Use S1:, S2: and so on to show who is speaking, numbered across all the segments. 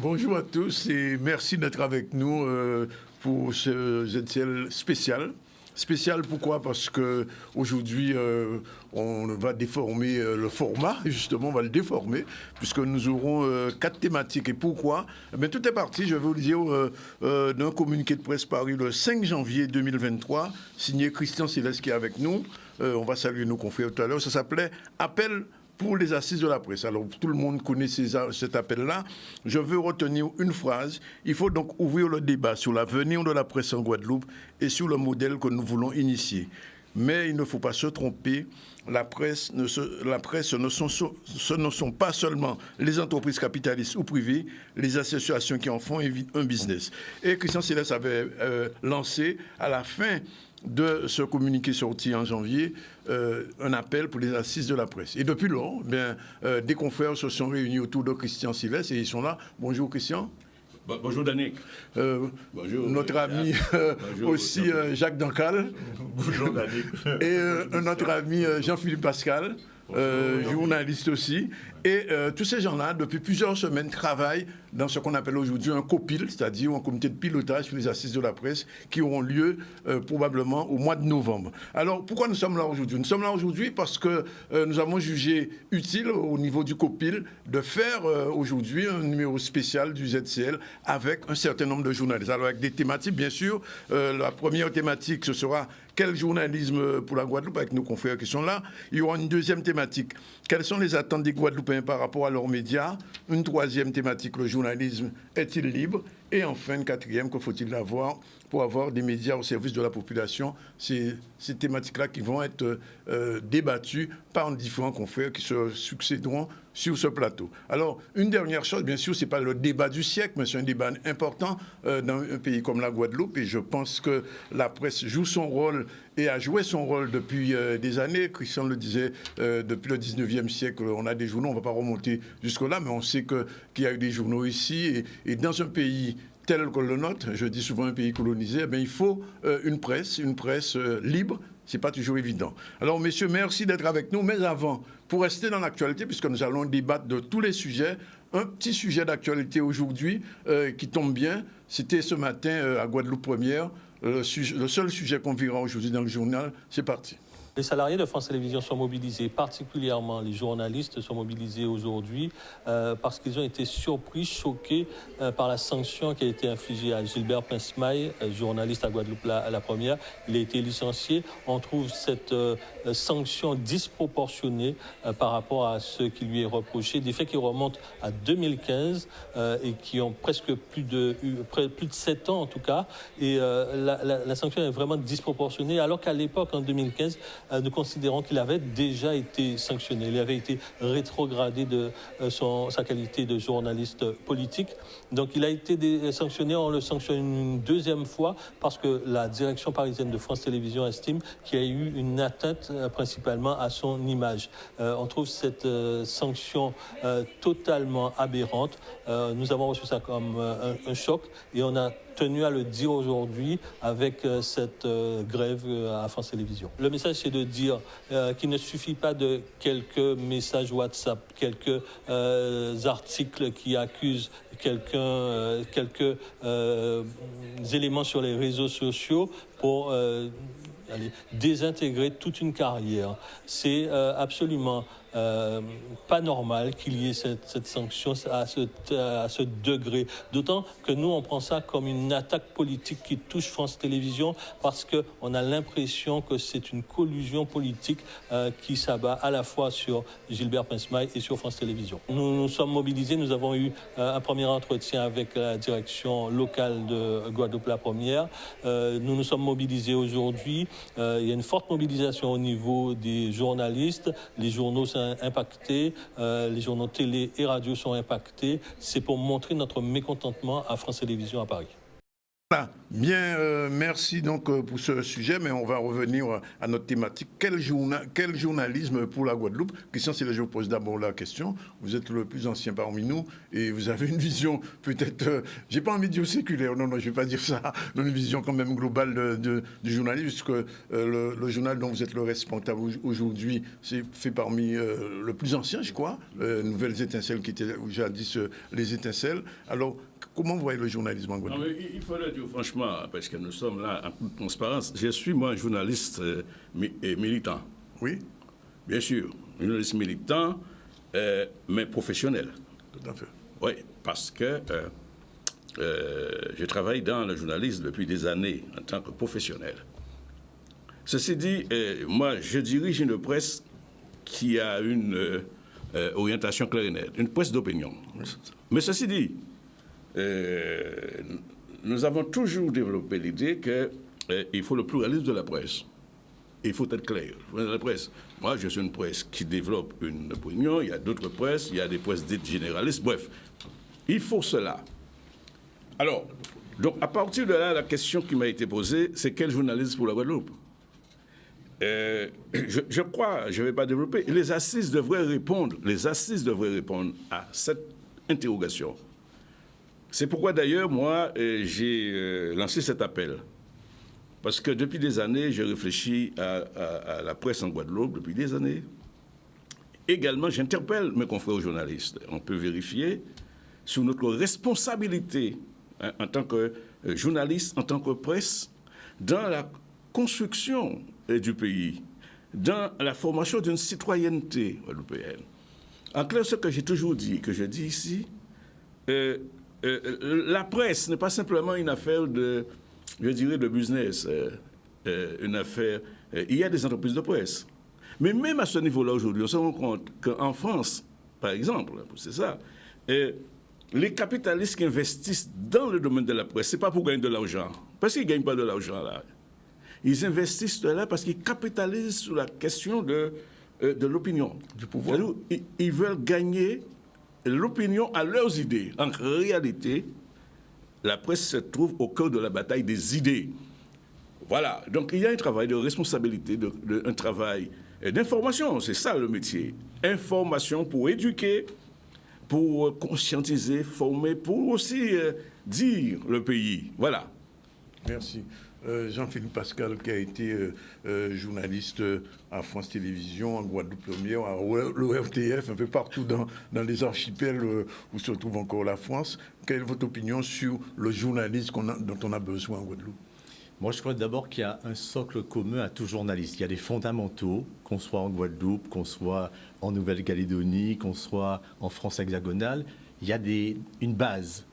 S1: Bonjour à tous et merci d'être avec nous pour ce ZCL spécial. Spécial pourquoi? Parce que aujourd'hui on va déformer le format, justement on va le déformer, puisque nous aurons 4 thématiques. Et pourquoi? Tout est parti, je vais vous le dire, d'un communiqué de presse paru le 5 janvier 2023, signé Christian Céleste qui est avec nous. On va saluer nos confrères tout à l'heure. Ça s'appelait « Appel pour les assises de la presse ». Alors, tout le monde connaît cet appel-là. Je veux retenir une phrase. Il faut donc ouvrir le débat sur l'avenir de la presse en Guadeloupe et sur le modèle que nous voulons initier. Mais il ne faut pas se tromper. La presse, ce ne sont pas seulement les entreprises capitalistes ou privées, les associations qui en font un business. Et Christian Céleste avait lancé à la fin de ce communiqué sorti en janvier, un appel pour les assises de la presse. Et depuis lors, des confrères se sont réunis autour de Christian Céleste et ils sont là. Bonjour Christian.
S2: Bonjour Danick.
S1: Bonjour, notre ami aussi Jacques Dancal.
S2: Bonjour Danick.
S1: Et notre ami Jean-Philippe Pascal, journaliste aussi. Et tous ces gens-là, depuis plusieurs semaines, travaillent dans ce qu'on appelle aujourd'hui un COPIL, c'est-à-dire un comité de pilotage sur les assises de la presse qui auront lieu probablement au mois de novembre. Alors, pourquoi nous sommes là aujourd'hui? Nous sommes là aujourd'hui parce que nous avons jugé utile au niveau du COPIL de faire aujourd'hui un numéro spécial du ZCL avec un certain nombre de journalistes. Alors, avec des thématiques, bien sûr. La première thématique, ce sera quel journalisme pour la Guadeloupe, avec nos confrères qui sont là. Il y aura une deuxième thématique. Quelles sont les attentes des Guadeloupéens par rapport à leurs médias? Une troisième thématique, le journalisme est-il libre? Et enfin, une quatrième, que faut-il avoir pour avoir des médias au service de la population? C'est ces thématiques-là qui vont être débattues par différents confrères qui se succéderont sur ce plateau. Alors, une dernière chose, bien sûr, ce n'est pas le débat du siècle, mais c'est un débat important dans un pays comme la Guadeloupe. Et je pense que la presse joue son rôle et a joué son rôle depuis des années. Christian le disait, depuis le 19e siècle, on a des journaux, on ne va pas remonter jusque-là, mais on sait qu'il y a eu des journaux ici. Et dans un pays tel que le nôtre, je dis souvent un pays colonisé, il faut une presse libre. Ce n'est pas toujours évident. Alors, messieurs, merci d'être avec nous. Mais avant, pour rester dans l'actualité, puisque nous allons débattre de tous les sujets, un petit sujet d'actualité aujourd'hui qui tombe bien, c'était ce matin à Guadeloupe Première. Le seul sujet qu'on verra aujourd'hui dans le journal, c'est parti.
S3: Les salariés de France Télévisions sont mobilisés, particulièrement les journalistes sont mobilisés aujourd'hui parce qu'ils ont été surpris, choqués par la sanction qui a été infligée à Gilbert Pinsmaille, journaliste à Guadeloupe la Première. Il a été licencié. On trouve cette sanction disproportionnée par rapport à ce qui lui est reproché. Des faits qui remontent à 2015 et qui ont presque plus de 7 ans en tout cas. Et la sanction est vraiment disproportionnée alors qu'à l'époque, en 2015, nous considérons qu'il avait déjà été sanctionné. Il avait été rétrogradé de sa qualité de journaliste politique. Donc il a été sanctionné, on le sanctionne une deuxième fois parce que la direction parisienne de France Télévisions estime qu'il y a eu une atteinte principalement à son image. On trouve cette sanction totalement aberrante. Nous avons reçu ça comme un choc et on a tenu à le dire aujourd'hui avec cette grève à France Télévisions. Le message, c'est de dire qu'il ne suffit pas de quelques messages WhatsApp, quelques articles qui accusent quelques éléments sur les réseaux sociaux pour désintégrer toute une carrière. C'est absolument pas normal qu'il y ait cette sanction à ce degré. D'autant que nous, on prend ça comme une attaque politique qui touche France Télévisions parce qu'on a l'impression que c'est une collusion politique qui s'abat à la fois sur Gilbert Pinsmaille et sur France Télévisions. Nous nous sommes mobilisés, nous avons eu un premier entretien avec la direction locale de Guadeloupe la Première. Nous nous sommes mobilisés aujourd'hui. Il y a une forte mobilisation au niveau des journalistes. Les journaux sont impactés, les journaux télé et radio sont impactés. C'est pour montrer notre mécontentement à France Télévisions à Paris.
S1: Ah, bien, merci donc pour ce sujet, mais on va revenir à notre thématique. Quel journalisme pour la Guadeloupe? Christian, c'est là je vous pose d'abord la question. Vous êtes le plus ancien parmi nous et vous avez une vision peut-être, j'ai pas envie de dire séculaire, non, je vais pas dire ça, une vision quand même globale du journalisme, puisque le journal dont vous êtes le responsable aujourd'hui, c'est fait parmi le plus ancien, je crois, Nouvelles Étincelles qui étaient jadis les Étincelles. Alors, comment vous voyez le journalisme en Guadeloupe?
S2: Non, mais il faut le dire franchement, parce que nous sommes là en toute transparence. Je suis, moi, journaliste et militant.
S1: Oui,
S2: Bien sûr, journaliste militant, mais professionnel.
S1: tout à fait.
S2: Oui, parce que je travaille dans le journalisme depuis des années en tant que professionnel. Ceci dit, moi, je dirige une presse qui a une orientation claire et nette, une presse d'opinion. Mais ceci dit, nous avons toujours développé l'idée qu'il faut le pluralisme de la presse. Il faut être clair. La presse. Moi, je suis une presse qui développe une opinion, il y a d'autres presses, il y a des presses dites généralistes, bref. Il faut cela. Alors, donc, à partir de là, la question qui m'a été posée, c'est quel journalisme pour la Guadeloupe? Je crois, je ne vais pas développer, les assises devraient répondre à cette interrogation. C'est pourquoi d'ailleurs, moi, j'ai lancé cet appel. Parce que depuis des années, je réfléchis à la presse en Guadeloupe, depuis des années. Également, j'interpelle mes confrères journalistes. On peut vérifier sur notre responsabilité en tant que journaliste, en tant que presse, dans la construction du pays, dans la formation d'une citoyenneté guadeloupéenne. En clair, ce que j'ai toujours dit, que je dis ici, la presse n'est pas simplement une affaire de, je dirais, de business, une affaire. Il y a des entreprises de presse. Mais même à ce niveau-là aujourd'hui, on se rend compte qu'en France, par exemple, c'est ça, les capitalistes qui investissent dans le domaine de la presse, ce n'est pas pour gagner de l'argent, parce qu'ils ne gagnent pas de l'argent là. Ils investissent là parce qu'ils capitalisent sur la question de l'opinion. Du pouvoir. Ils veulent gagner l'opinion à leurs idées. En réalité, la presse se trouve au cœur de la bataille des idées. Voilà. Donc il y a un travail de responsabilité, un travail d'information. C'est ça le métier. Information pour éduquer, pour conscientiser, former, pour aussi dire le pays. Voilà.
S1: Merci. Jean-Philippe Pascal, qui a été journaliste à France Télévisions, en Guadeloupe Première, à l'ORTF, un peu partout dans les archipels où se trouve encore la France. Quelle est votre opinion sur le journalisme dont on a besoin en Guadeloupe?
S4: Moi, je crois d'abord qu'il y a un socle commun à tout journaliste. Il y a des fondamentaux, qu'on soit en Guadeloupe, qu'on soit en Nouvelle-Calédonie, qu'on soit en France hexagonale. Il y a une base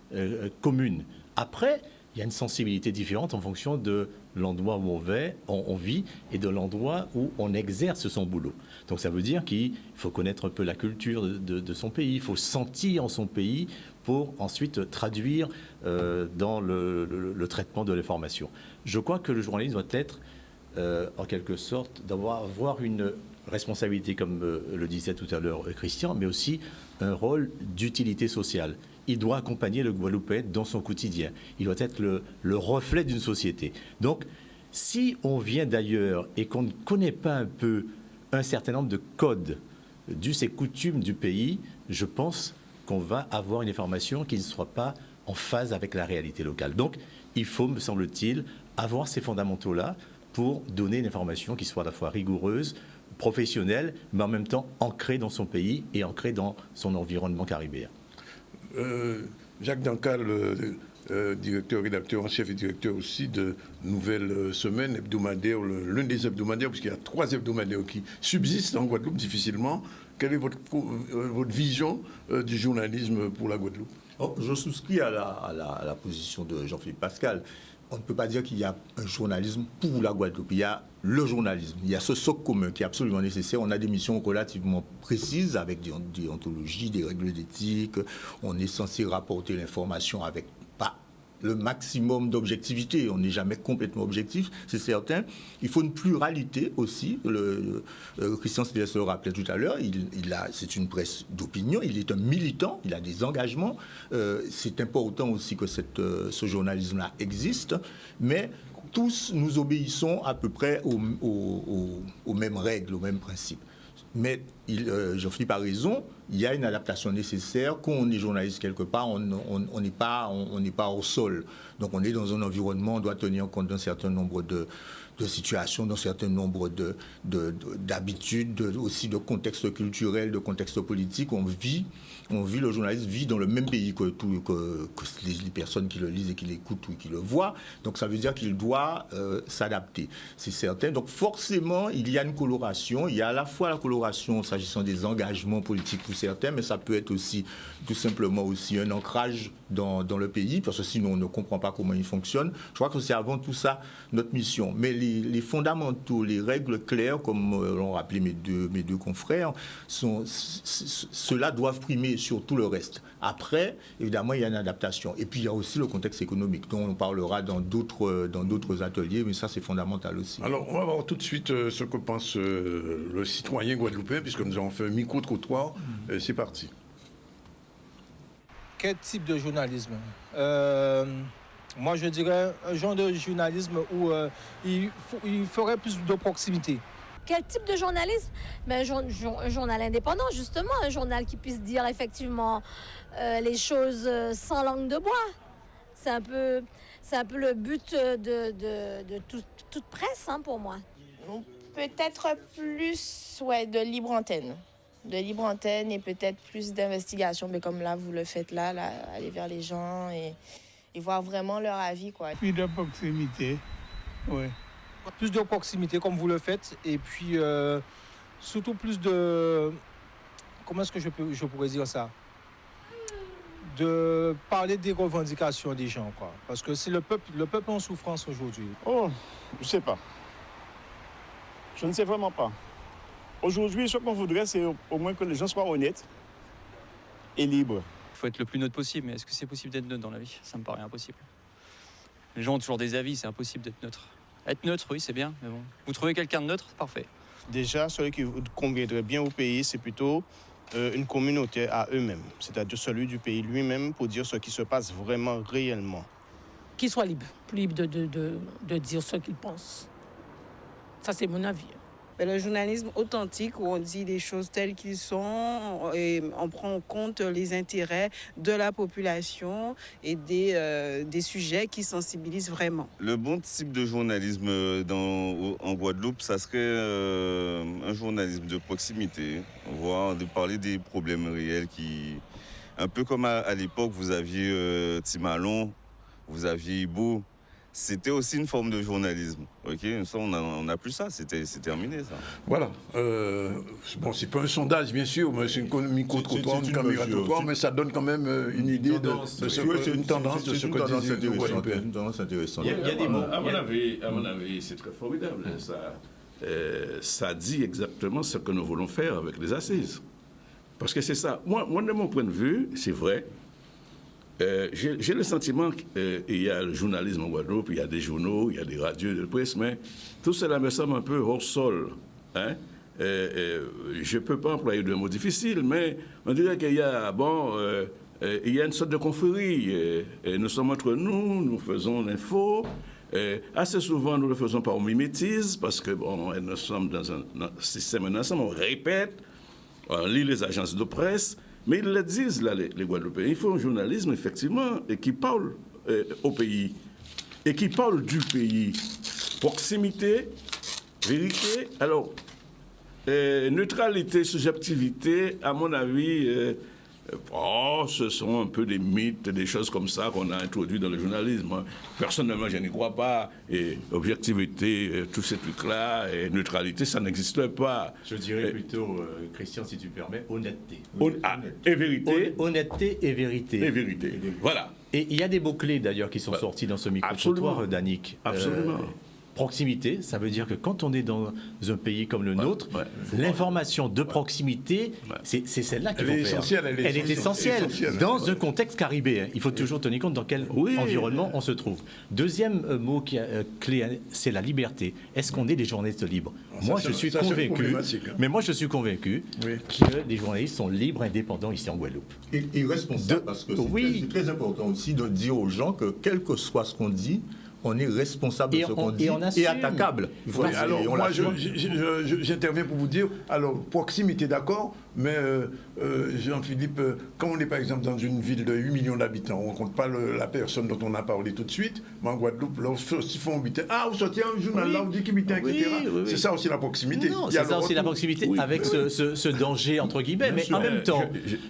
S4: commune. Après, il y a une sensibilité différente en fonction de l'endroit où on vit et de l'endroit où on exerce son boulot. Donc ça veut dire qu'il faut connaître un peu la culture de son pays, il faut sentir en son pays pour ensuite traduire dans le traitement de l'information. Je crois que le journalisme doit être, en quelque sorte, avoir une responsabilité, comme le disait tout à l'heure Christian, mais aussi un rôle d'utilité sociale. Il doit accompagner le Guadeloupéen dans son quotidien. Il doit être le reflet d'une société. Donc, si on vient d'ailleurs et qu'on ne connaît pas un peu un certain nombre de codes d'us et coutumes du pays, je pense qu'on va avoir une information qui ne sera pas en phase avec la réalité locale. Donc, il faut, me semble-t-il, avoir ces fondamentaux-là pour donner une information qui soit à la fois rigoureuse, professionnelle, mais en même temps ancrée dans son pays et ancrée dans son environnement caribéen.
S1: Jacques Dancal, directeur-rédacteur en chef et directeur aussi de Nouvelles Semaines hebdomadaires, l'un des hebdomadaires, puisqu'il y a 3 hebdomadaires qui subsistent en Guadeloupe difficilement. Quelle est votre vision du journalisme pour la Guadeloupe?
S5: Je souscris à la position de Jean-Philippe Pascal. On ne peut pas dire qu'il y a un journalisme pour la Guadeloupe. Il y a le journalisme. Il y a ce socle commun qui est absolument nécessaire. On a des missions relativement précises avec des déontologies, des règles d'éthique. On est censé rapporter l'information avec pas le maximum d'objectivité. On n'est jamais complètement objectif, c'est certain. Il faut une pluralité aussi. Christian Stéphens le rappelait tout à l'heure, c'est une presse d'opinion, il est un militant, il a des engagements. C'est important aussi que ce journalisme-là existe, mais tous nous obéissons à peu près aux mêmes règles, aux mêmes principes. Mais Jean-Philippe a raison, il y a une adaptation nécessaire. Quand on est journaliste quelque part, on n'est pas au sol. Donc on est dans un environnement, on doit tenir compte d'un certain nombre de situations, d'un certain nombre d'habitudes, aussi de contextes culturels, de contextes politiques. Le journaliste vit dans le même pays que les personnes qui le lisent et qui l'écoutent ou qui le voient. Donc ça veut dire qu'il doit s'adapter, c'est certain. Donc forcément, il y a une coloration. Il y a à la fois la coloration s'agissant des engagements politiques pour certains, mais ça peut être aussi tout simplement aussi un ancrage dans le pays, parce que sinon on ne comprend pas comment il fonctionne. Je crois que c'est avant tout ça notre mission. Mais les fondamentaux, les règles claires, comme l'ont rappelé mes deux confrères, ceux-là doivent primer sur tout le reste. Après, évidemment, il y a une adaptation. Et puis, il y a aussi le contexte économique, dont on parlera dans d'autres ateliers, mais ça, c'est fondamental aussi.
S1: Alors, on va voir tout de suite ce que pense le citoyen guadeloupéen, puisque nous avons fait un micro-trottoir. C'est parti.
S6: Quel type de journalisme Moi, je dirais un genre de journalisme où il ferait plus de proximité.
S7: Quel type de journalisme? Un journal indépendant, justement, un journal qui puisse dire effectivement les choses sans langue de bois. C'est un peu le but de toute presse, pour moi.
S8: Peut-être plus de libre antenne. De libre antenne et peut-être plus d'investigation, mais comme là, vous le faites là, aller vers les gens et voir vraiment leur avis, quoi.
S9: Plus de proximité, oui.
S6: Plus de proximité comme vous le faites et puis surtout plus de... Comment est-ce que je pourrais dire ça? De parler des revendications des gens, quoi. Parce que c'est le peuple en souffrance aujourd'hui.
S10: Oh, je sais pas. Je ne sais vraiment pas. Aujourd'hui, ce qu'on voudrait, c'est au moins que les gens soient honnêtes et libres.
S11: Il faut être le plus neutre possible, mais est-ce que c'est possible d'être neutre dans la vie? Ça me paraît impossible. Les gens ont toujours des avis, c'est impossible d'être neutre. Être neutre, oui, c'est bien, mais bon. Vous trouvez quelqu'un de neutre, parfait.
S12: Déjà, celui qui conviendrait bien au pays, c'est plutôt une communauté à eux-mêmes, c'est-à-dire celui du pays lui-même pour dire ce qui se passe vraiment, réellement.
S13: Qu'il soit libre de dire ce qu'il pense. Ça, c'est mon avis.
S14: Le journalisme authentique, où on dit les choses telles qu'elles sont et on prend en compte les intérêts de la population et des sujets qui sensibilisent vraiment.
S15: Le bon type de journalisme en Guadeloupe, ça serait un journalisme de proximité, voire de parler des problèmes réels un peu comme à l'époque, vous aviez Timalon, vous aviez Ibo. C'était aussi une forme de journalisme. Okay, ça, on n'a plus ça, c'est terminé ça.
S1: Voilà. Bon, c'est pas un sondage bien sûr, mais c'est une micro-trottoir, une caméra-trottoir, mais ça donne quand même une idée une tendance de ce que disent les Guadeloupéens.
S5: Une tendance intéressante.
S2: Il y a des mots. À mon avis, c'est très formidable. Ça dit exactement ce que nous voulons faire avec les assises. Parce que c'est ça. Moi, de mon point de vue, c'est vrai. J'ai le sentiment qu'il y a le journalisme en Guadeloupe, il y a des journaux, il y a des radios, des presse, mais tout cela me semble un peu hors sol. Hein? Je ne peux pas employer de mots difficiles, mais on dirait qu'il y a, il y a une sorte de confrérie. Nous sommes entre nous, nous faisons l'info. Assez souvent, nous le faisons par mimétisme, parce que nous sommes dans un système ensemble, on répète, on lit les agences de presse. Mais ils le disent, là, les Guadeloupéens. Il faut un journalisme, effectivement, qui parle au pays. Et qui parle du pays. Proximité, vérité. Alors, neutralité, subjectivité, à mon avis, ce sont un peu des mythes, des choses comme ça qu'on a introduites dans le journalisme. Personnellement, je n'y crois pas. Et objectivité, tous ces trucs-là, et neutralité, ça n'existe pas.
S4: Je dirais plutôt, Christian, si tu permets, honnêteté.
S2: Et vérité.
S4: Honnêteté et vérité.
S2: Et vérité. Voilà.
S4: Et il y a des mots-clés, d'ailleurs, qui sont sortis dans ce micro-trottoir, Danick.
S2: Absolument.
S4: Proximité, ça veut dire que quand on est dans un pays comme le nôtre, l'information de proximité, c'est celle-là qu'il faut faire.
S1: Essentielle,
S4: elle est essentielle. Dans un contexte caribéen, il faut toujours tenir compte dans quel environnement on se trouve. Deuxième mot qui est clé, c'est la liberté. Est-ce qu'on est des journalistes libres? Moi, je suis convaincu, mais moi, je suis convaincu que les journalistes sont libres, indépendants ici en Guadeloupe.
S5: Et responsables, parce que c'est très important aussi de dire aux gens que quel que soit ce qu'on dit, on est responsable de ce qu'on dit et attaquable.
S1: Alors, moi, j'interviens pour vous dire, alors, proximité, d'accord, mais Jean-Philippe, quand on est par exemple dans une ville de 8 millions d'habitants, on ne compte pas la personne dont on a parlé tout de suite, mais en Guadeloupe, là, ils font habitant. Ah, vous sortez un journal là, on dit qu'il habitait, etc. C'est ça aussi la proximité.
S4: Non, c'est ça aussi la proximité, avec ce danger, entre guillemets, mais en même temps,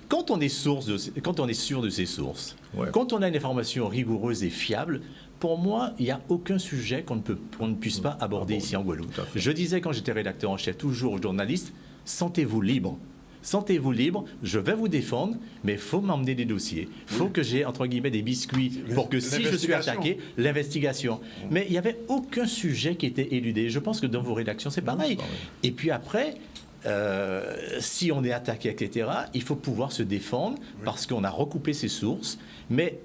S4: quand on est sûr de ses sources, quand on a une information rigoureuse et fiable, pour moi, il n'y a aucun sujet qu'on ne puisse pas aborder ici en Guadeloupe. Je disais quand j'étais rédacteur en chef, toujours aux journalistes, sentez-vous libre. Sentez-vous libre, je vais vous défendre, mais il faut m'emmener des dossiers. Il faut que j'ai, entre guillemets, des biscuits pour que si je suis attaqué, l'investigation. Mais il n'y avait aucun sujet qui était éludé. Je pense que dans vos rédactions, c'est pareil. Et puis après, si on est attaqué, etc., il faut pouvoir se défendre parce qu'on a recoupé ses sources. Mais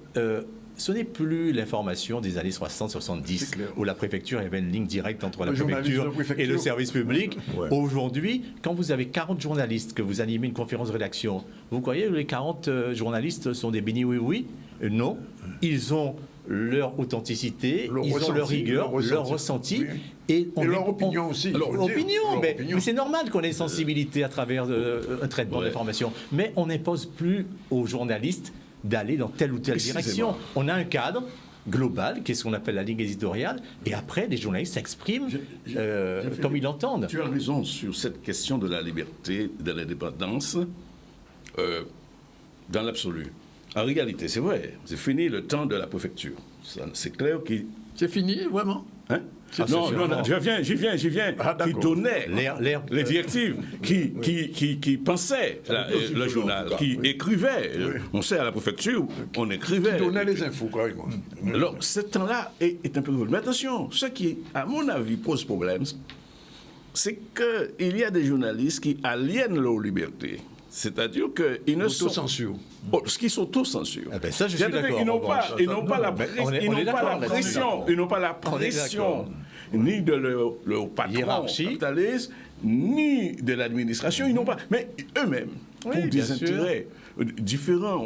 S4: ce n'est plus l'information des années 60-70 où la préfecture avait une ligne directe entre la préfecture et le service public. Aujourd'hui, quand vous avez 40 journalistes, que vous animez une conférence de rédaction, vous croyez que les 40 journalistes sont des bénis oui-oui? Non. Ils ont leur authenticité, ont leur rigueur, leur ressenti. Et
S1: leur opinion aussi.
S4: Mais c'est normal qu'on ait une sensibilité à travers un traitement d'information. Mais on n'impose plus aux journalistes d'aller dans telle ou telle direction. On a un cadre global, qui est ce qu'on appelle la ligne éditoriale, et après, les journalistes s'expriment comme ils l'entendent.
S2: Tu as raison sur cette question de la liberté, de l'indépendance, dans l'absolu. En réalité, c'est vrai, c'est fini le temps de la préfecture. C'est clair que...
S1: C'est fini, vraiment?
S2: Hein? Non, j'y viens. Qui donnait les directives, qui pensait le journal, qui écrivait. On sait, à la préfecture, on écrivait.
S1: Qui donnait les infos, carrément.
S2: Alors, ce temps-là est un peu... Mais attention, ce qui, à mon avis, pose problème, c'est qu'il y a des journalistes qui aliènent leur liberté. C'est-à-dire qu'ils ne sont...
S1: Autocensure.
S2: Ce qui s'auto-censure.
S4: Eh ben ça, je suis d'accord.
S2: Ils n'ont pas la pression. Ils n'ont pas la pression ni de leur patron capitaliste, ni de l'administration. Ils n'ont pas. Mais eux-mêmes, pour des intérêts différents,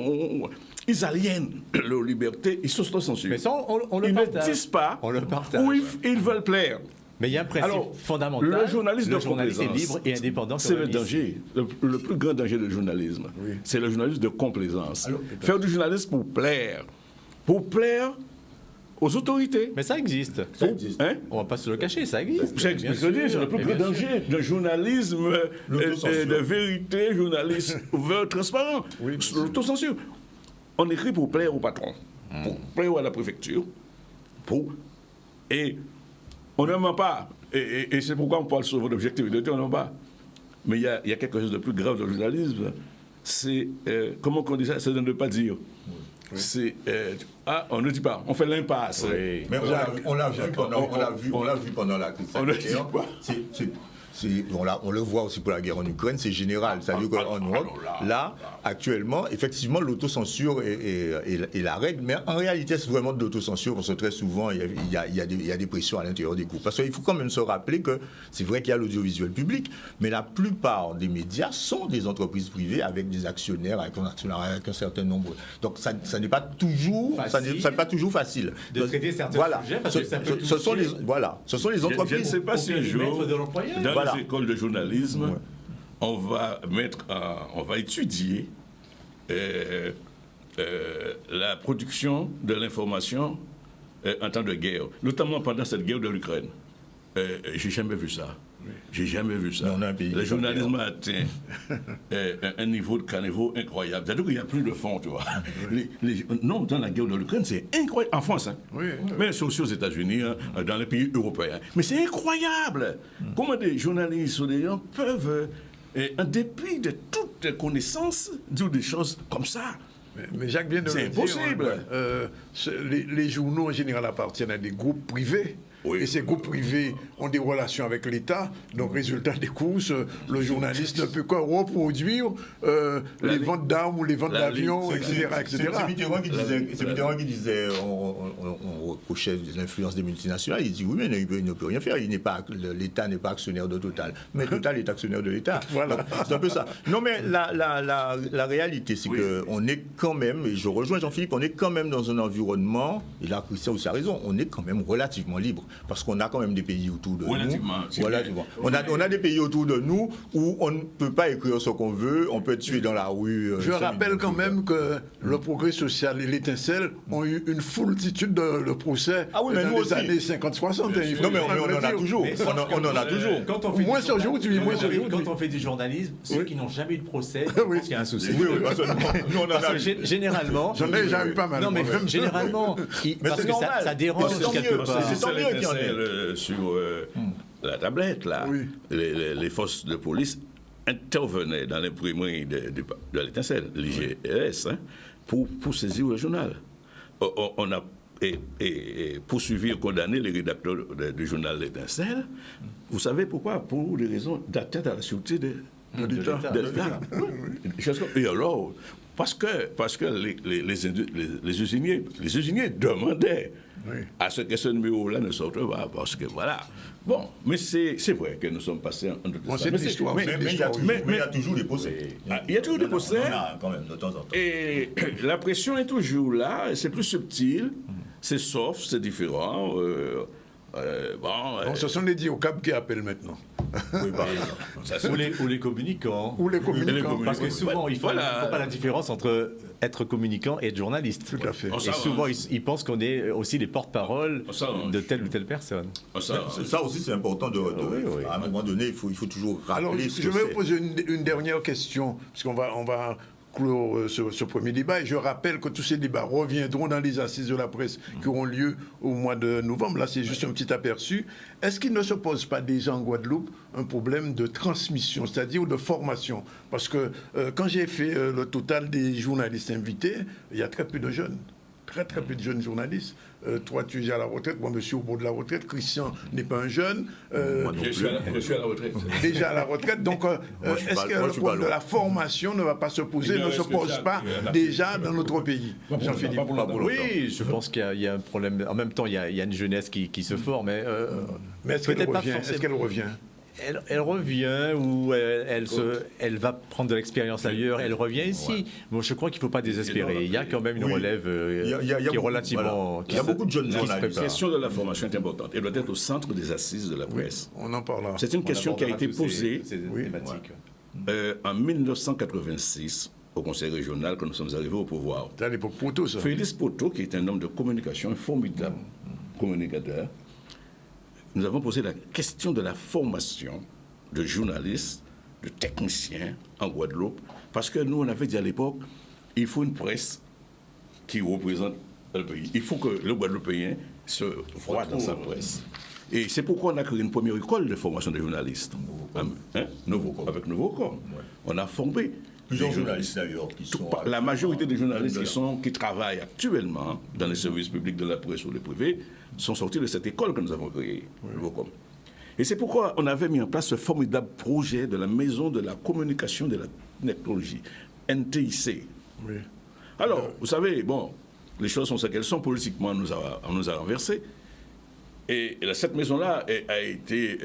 S2: ils aliènent leur liberté, ils s'auto-censurent.
S4: Mais ça, on le partage.
S2: Ils ne disent pas
S4: où
S2: ils veulent plaire.
S4: Mais il y a un principe fondamental.
S2: Le journaliste
S4: est libre et indépendant.
S2: C'est le danger. Le plus grand danger du journalisme. C'est le journalisme de complaisance. Faire du journalisme pour plaire. Pour plaire aux autorités.
S4: Mais ça existe. On ne va pas se le cacher, ça existe.
S2: C'est le plus grand danger d'un journalisme de vérité, journalisme ouvert, transparent. L'autocensure. On écrit pour plaire au patron, pour plaire à la préfecture, et on ne ment pas. Et c'est pourquoi on parle sur votre objectivité, on ne ment pas. Mais il y a quelque chose de plus grave dans le journalisme. C'est, comment on dit ça? C'est de ne pas dire. C'est, on ne dit pas, on fait l'impasse.
S5: Oui. Mais on l'a vu pendant la crise sanitaire. On le voit aussi pour la guerre en Ukraine, c'est général. C'est-à-dire qu'en Europe, là, actuellement, effectivement, l'autocensure est la règle, mais en réalité, c'est vraiment de l'autocensure, parce que très souvent, il y a des pressions à l'intérieur des groupes. Parce qu'il faut quand même se rappeler que c'est vrai qu'il y a l'audiovisuel public, mais la plupart des médias sont des entreprises privées avec des actionnaires, avec un certain nombre. Donc, ça n'est pas toujours facile.
S4: De traiter certains sujets, parce que ça peut
S5: ce sont les entreprises.
S2: Je ne sais pas si un jour, dans les écoles de journalisme, on va étudier la production de l'information en temps de guerre, notamment pendant cette guerre de l'Ukraine. J'ai jamais vu ça. J'ai jamais vu ça. Le journalisme a atteint un niveau de caniveau incroyable. C'est-à-dire qu'il n'y a plus de fond, tu vois. Non, dans la guerre de l'Ukraine, c'est incroyable. En France, mais c'est aussi aux États-Unis, dans les pays européens. Mais c'est incroyable. Comment des journalistes ou des gens peuvent, en dépit de toutes les connaissances, dire des choses comme ça.
S1: Mais Jacques vient de le dire. C'est impossible. Les journaux, en général, appartiennent à des groupes privés. et ces groupes privés ont des relations avec l'État. Donc, résultat des courses, le journaliste ne peut que reproduire les ventes d'armes ou les ventes d'avions, etc.
S5: C'est Mitterrand qui disait, on reprochait l'influence des multinationales. Il dit oui, mais il ne peut rien faire. L'État n'est pas actionnaire de Total. Mais Total est actionnaire de l'État. Voilà. C'est un peu ça. Non, mais la réalité, c'est qu'on est quand même, et je rejoins Jean-Philippe, on est quand même dans un environnement, et là, Christian aussi a raison, on est quand même relativement libre. Parce qu'on a quand même des pays autour de nous. Relativement. On a des pays autour de nous où on ne peut pas écrire ce qu'on veut, on peut être tué dans la rue.
S1: Je rappelle quand même que le Progrès social et l'Étincelle ont eu une foultitude de procès dans les années 50-60.
S5: Non, mais on en a toujours. On en a toujours.
S1: Moins aujourd'hui.
S4: Quand on fait du journalisme, ceux qui n'ont jamais eu de procès, je pense qu'il y a un souci.
S5: Oui, pas seulement. Nous, on en a
S4: eu. Généralement.
S1: J'en ai déjà eu pas mal.
S4: Non, mais généralement. Parce que ça dérange quelque part.
S2: C'est tant mieux qu'il y en ait. Sur la tablette, là, les forces de police intervenaient dans l'imprimerie de l'Étincelle, l'IGRS, pour saisir le journal. On a poursuivi et condamné les rédacteurs du journal L'Étincelle. Vous savez pourquoi? Pour des raisons d'atteinte à la sûreté de l'État. Et alors, parce que les usiniers demandaient à ce que ce numéro-là ne sorte pas, parce que voilà. Bon, mais c'est vrai que nous sommes passés en de
S1: c'est l'histoire.
S5: Mais il y a toujours des procès.
S2: Il y a toujours des procès.
S5: On a quand même de temps en temps.
S2: Et la pression est toujours là, c'est plus subtil, c'est soft, c'est différent.
S1: Ce sont les diocapes qui appellent maintenant.
S5: Oui, par exemple.
S4: Ou les communicants.
S1: Parce
S4: que souvent, il ne faut pas la différence entre être communicant et être journaliste.
S1: Tout à fait.
S4: Et souvent, ils pensent qu'on est aussi les porte-parole de telle ou telle personne.
S5: Ça aussi, c'est important. À un moment donné, il faut toujours rappeler.
S1: Alors, je vais vous poser une dernière question, puisqu'on va clore ce premier débat. Et je rappelle que tous ces débats reviendront dans les assises de la presse qui auront lieu au mois de novembre. Là, c'est juste un petit aperçu. Est-ce qu'il ne se pose pas déjà en Guadeloupe un problème de transmission, c'est-à-dire de formation? Parce que quand j'ai fait le total des journalistes invités, il y a très peu de jeunes. Très peu de jeunes journalistes. Toi, tu es à la retraite. Moi, je suis au bout de la retraite. Christian n'est pas un jeune.
S2: Je suis à la retraite.
S1: Déjà à la retraite. Donc, est-ce que le problème de la formation ne va pas se poser, ne se pose pas déjà dans notre pays? Jean-Philippe.
S4: Oui, je pense qu'il y a un problème. En même temps, il y a une jeunesse qui se forme.
S1: Mais est-ce qu'elle revient?
S4: Elle revient ou elle va prendre de l'expérience ailleurs, elle revient ici. Bon, je crois qu'il ne faut pas désespérer. Il y a quand même une relève qui est relativement...
S5: Il y a beaucoup de jeunes journalistes.
S2: La question de la formation est importante. Elle doit être au centre des assises de la presse.
S1: On en parlera.
S2: C'est une question qui a été posée en 1986 au Conseil régional quand nous sommes arrivés au pouvoir.
S1: C'est à l'époque Poteau, ça.
S2: Félix Poteau, qui est un homme de communication, un formidable communicateur, nous avons posé la question de la formation de journalistes, de techniciens en Guadeloupe, parce que nous, on avait dit à l'époque, il faut une presse qui représente le pays. Il faut que le Guadeloupéen se voie dans sa presse. Et c'est pourquoi on a créé une première école de formation de journalistes. Avec Novocom. On a formé
S5: plusieurs journalistes d'ailleurs qui sont...
S2: La majorité des journalistes qui travaillent actuellement dans les services publics de la presse ou les privés sont sortis de cette école que nous avons créée, Novocom. Et c'est pourquoi on avait mis en place ce formidable projet de la Maison de la Communication et de la Technologie, NTIC.
S1: Oui.
S2: Alors, vous savez, bon, les choses sont ce qu'elles sont, politiquement, on nous a renversés. Et cette maison-là a été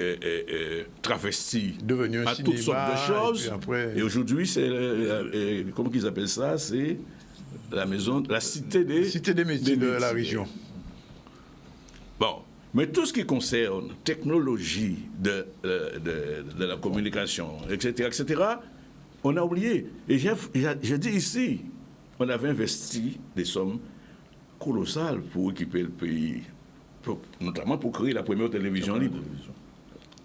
S2: travestie à toutes sortes de choses. Et aujourd'hui, c'est, comment qu'ils appellent ça? C'est la cité des
S1: métiers de la région.
S2: Bon, mais tout ce qui concerne technologie de la communication, etc., on a oublié. Et je dis ici, on avait investi des sommes colossales pour équiper le pays, notamment pour créer la première télévision libre.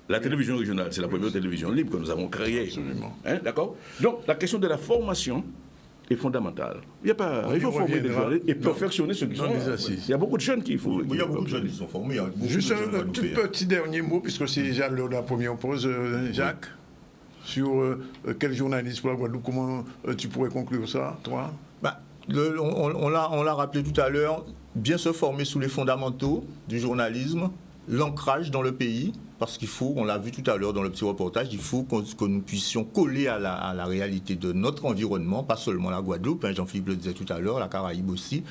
S2: La télévision régionale, c'est la première télévision libre que nous avons créée.
S1: Absolument.
S2: D'accord? Donc, la question de la formation est fondamentale. Il faut former des jeunes et perfectionner ceux qui sont là. Il y a beaucoup de jeunes qu'il faut.
S5: Il y a beaucoup de jeunes qui sont formés.
S1: Juste un petit dernier mot, puisque c'est déjà la première pause, Jacques, sur quel journaliste pour la Guadeloupe, comment tu pourrais conclure ça, toi?
S5: On l'a rappelé tout à l'heure, bien se former sous les fondamentaux du journalisme, l'ancrage dans le pays, parce qu'il faut, on l'a vu tout à l'heure dans le petit reportage, il faut que nous puissions coller à la réalité de notre environnement, pas seulement la Guadeloupe, hein, Jean-Philippe le disait tout à l'heure, la Caraïbe aussi,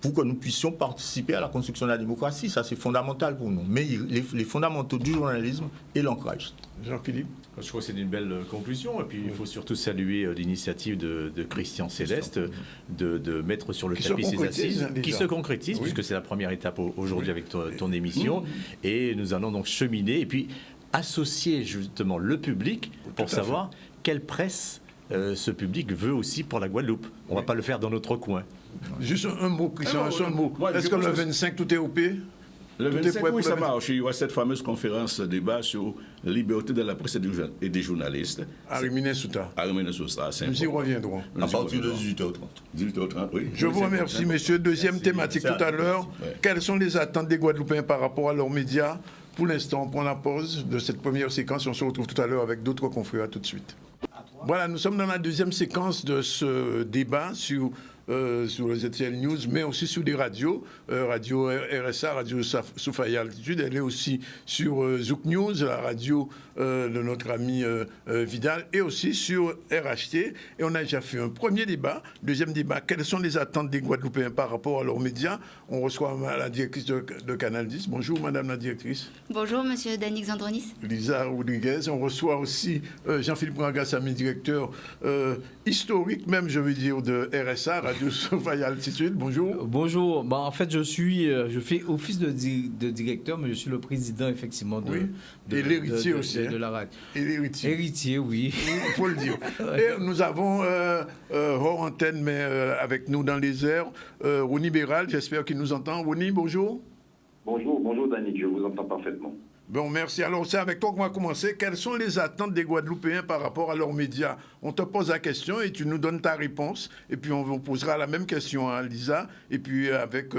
S5: pour que nous puissions participer à la construction de la démocratie. Ça, c'est fondamental pour nous. Mais les fondamentaux du journalisme et l'ancrage.
S1: Jean-Philippe?
S4: Je trouve que c'est une belle conclusion. Et puis, il faut surtout saluer l'initiative de Christian Céleste de mettre sur le tapis ces assises, qui se concrétise, puisque c'est la première étape aujourd'hui avec ton émission. Et nous allons donc cheminer et puis associer justement le public pour savoir quelle presse ce public veut aussi pour la Guadeloupe. On ne va pas le faire dans notre coin.
S1: Juste un mot, Christian, un seul mot. Est-ce que le 25, tout est OP?
S2: Le 25, oui, ça marche. Il y aura cette fameuse conférence débat sur la liberté de la presse et des journalistes.
S1: À Rimini-Souta.
S2: À Rimini-Souta, c'est
S1: Nous y reviendrons.
S5: À partir de 18h30.
S2: 18h30, oui.
S1: Je vous remercie, messieurs. Deuxième thématique tout à l'heure. Quelles sont les attentes des Guadeloupéens par rapport à leurs médias? Pour l'instant, on prend la pause de cette première séquence. On se retrouve tout à l'heure avec d'autres confrères. À tout de suite. Voilà, nous sommes dans la deuxième séquence de ce débat sur le ZCL News, mais aussi sur des radios, radio RSA, radio Soufaya Altitude. Elle est aussi sur Zouk News, la radio de notre ami Vidal, et aussi sur RHT. Et on a déjà fait un premier débat. Deuxième débat, quelles sont les attentes des Guadeloupéens par rapport à leurs médias? On reçoit la directrice de Canal 10. Bonjour, madame la directrice.
S16: Bonjour, monsieur Danix Andronis.
S1: Lisa Rodriguez. On reçoit aussi Jean-Philippe Rangassami, directeur historique, même, je veux dire, de RSA, Radio Soufaya Altitude. Bonjour.
S17: Bonjour. Bah, en fait, je fais office de directeur, mais je suis le président, effectivement,
S1: et l'héritier aussi.
S17: De la radio.
S1: Et l'héritier.
S17: Héritier, oui.
S1: Il faut le dire. Et nous avons hors antenne, mais avec nous dans les airs, Ronnie Béral, j'espère qu'il nous entend. Ronnie, bonjour.
S18: Bonjour Danick, je vous entends parfaitement.
S1: Bon, merci. Alors, c'est avec toi qu'on va commencer. Quelles sont les attentes des Guadeloupéens par rapport à leurs médias? On te pose la question et tu nous donnes ta réponse. Et puis, on posera la même question à Lisa et puis avec,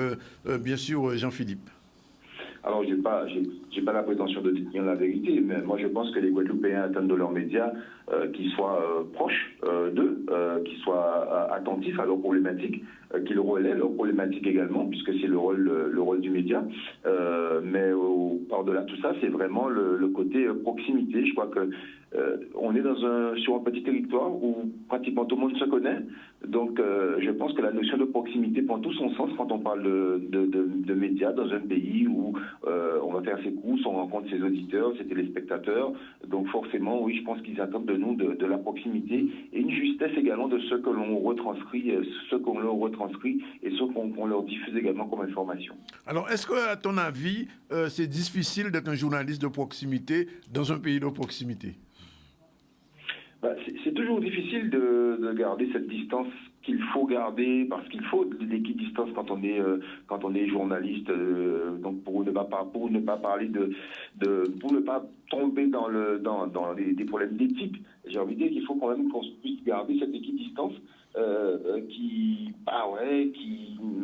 S1: bien sûr, Jean-Philippe.
S18: Alors, j'ai pas la prétention de détenir la vérité, mais moi, je pense que les Guadeloupéens attendent de leurs médias qu'ils soient proches d'eux, qu'ils soient attentifs à leurs problématiques, qu'ils relaient leurs problématiques également, puisque c'est le rôle du média. Mais par-delà tout ça, c'est vraiment le côté proximité. Je crois que on est sur un petit territoire où pratiquement tout le monde se connaît. Donc, je pense que la notion de proximité prend tout son sens quand on parle de médias dans un pays où on va faire ses courses, on rencontre ses auditeurs, ses téléspectateurs. Donc, forcément, oui, je pense qu'ils attendent de nous de la proximité et une justesse également de ce que l'on retranscrit, et ce qu'on leur diffuse également comme information.
S1: Alors, est-ce que, à ton avis, c'est difficile d'être un journaliste de proximité dans un pays de proximité?
S18: C'est toujours difficile de garder cette distance qu'il faut garder, parce qu'il faut l'équidistance quand on est journaliste, donc pour ne pas parler pour ne pas tomber dans des problèmes d'éthique. J'ai envie de dire qu'il faut quand même qu'on puisse garder cette équidistance qui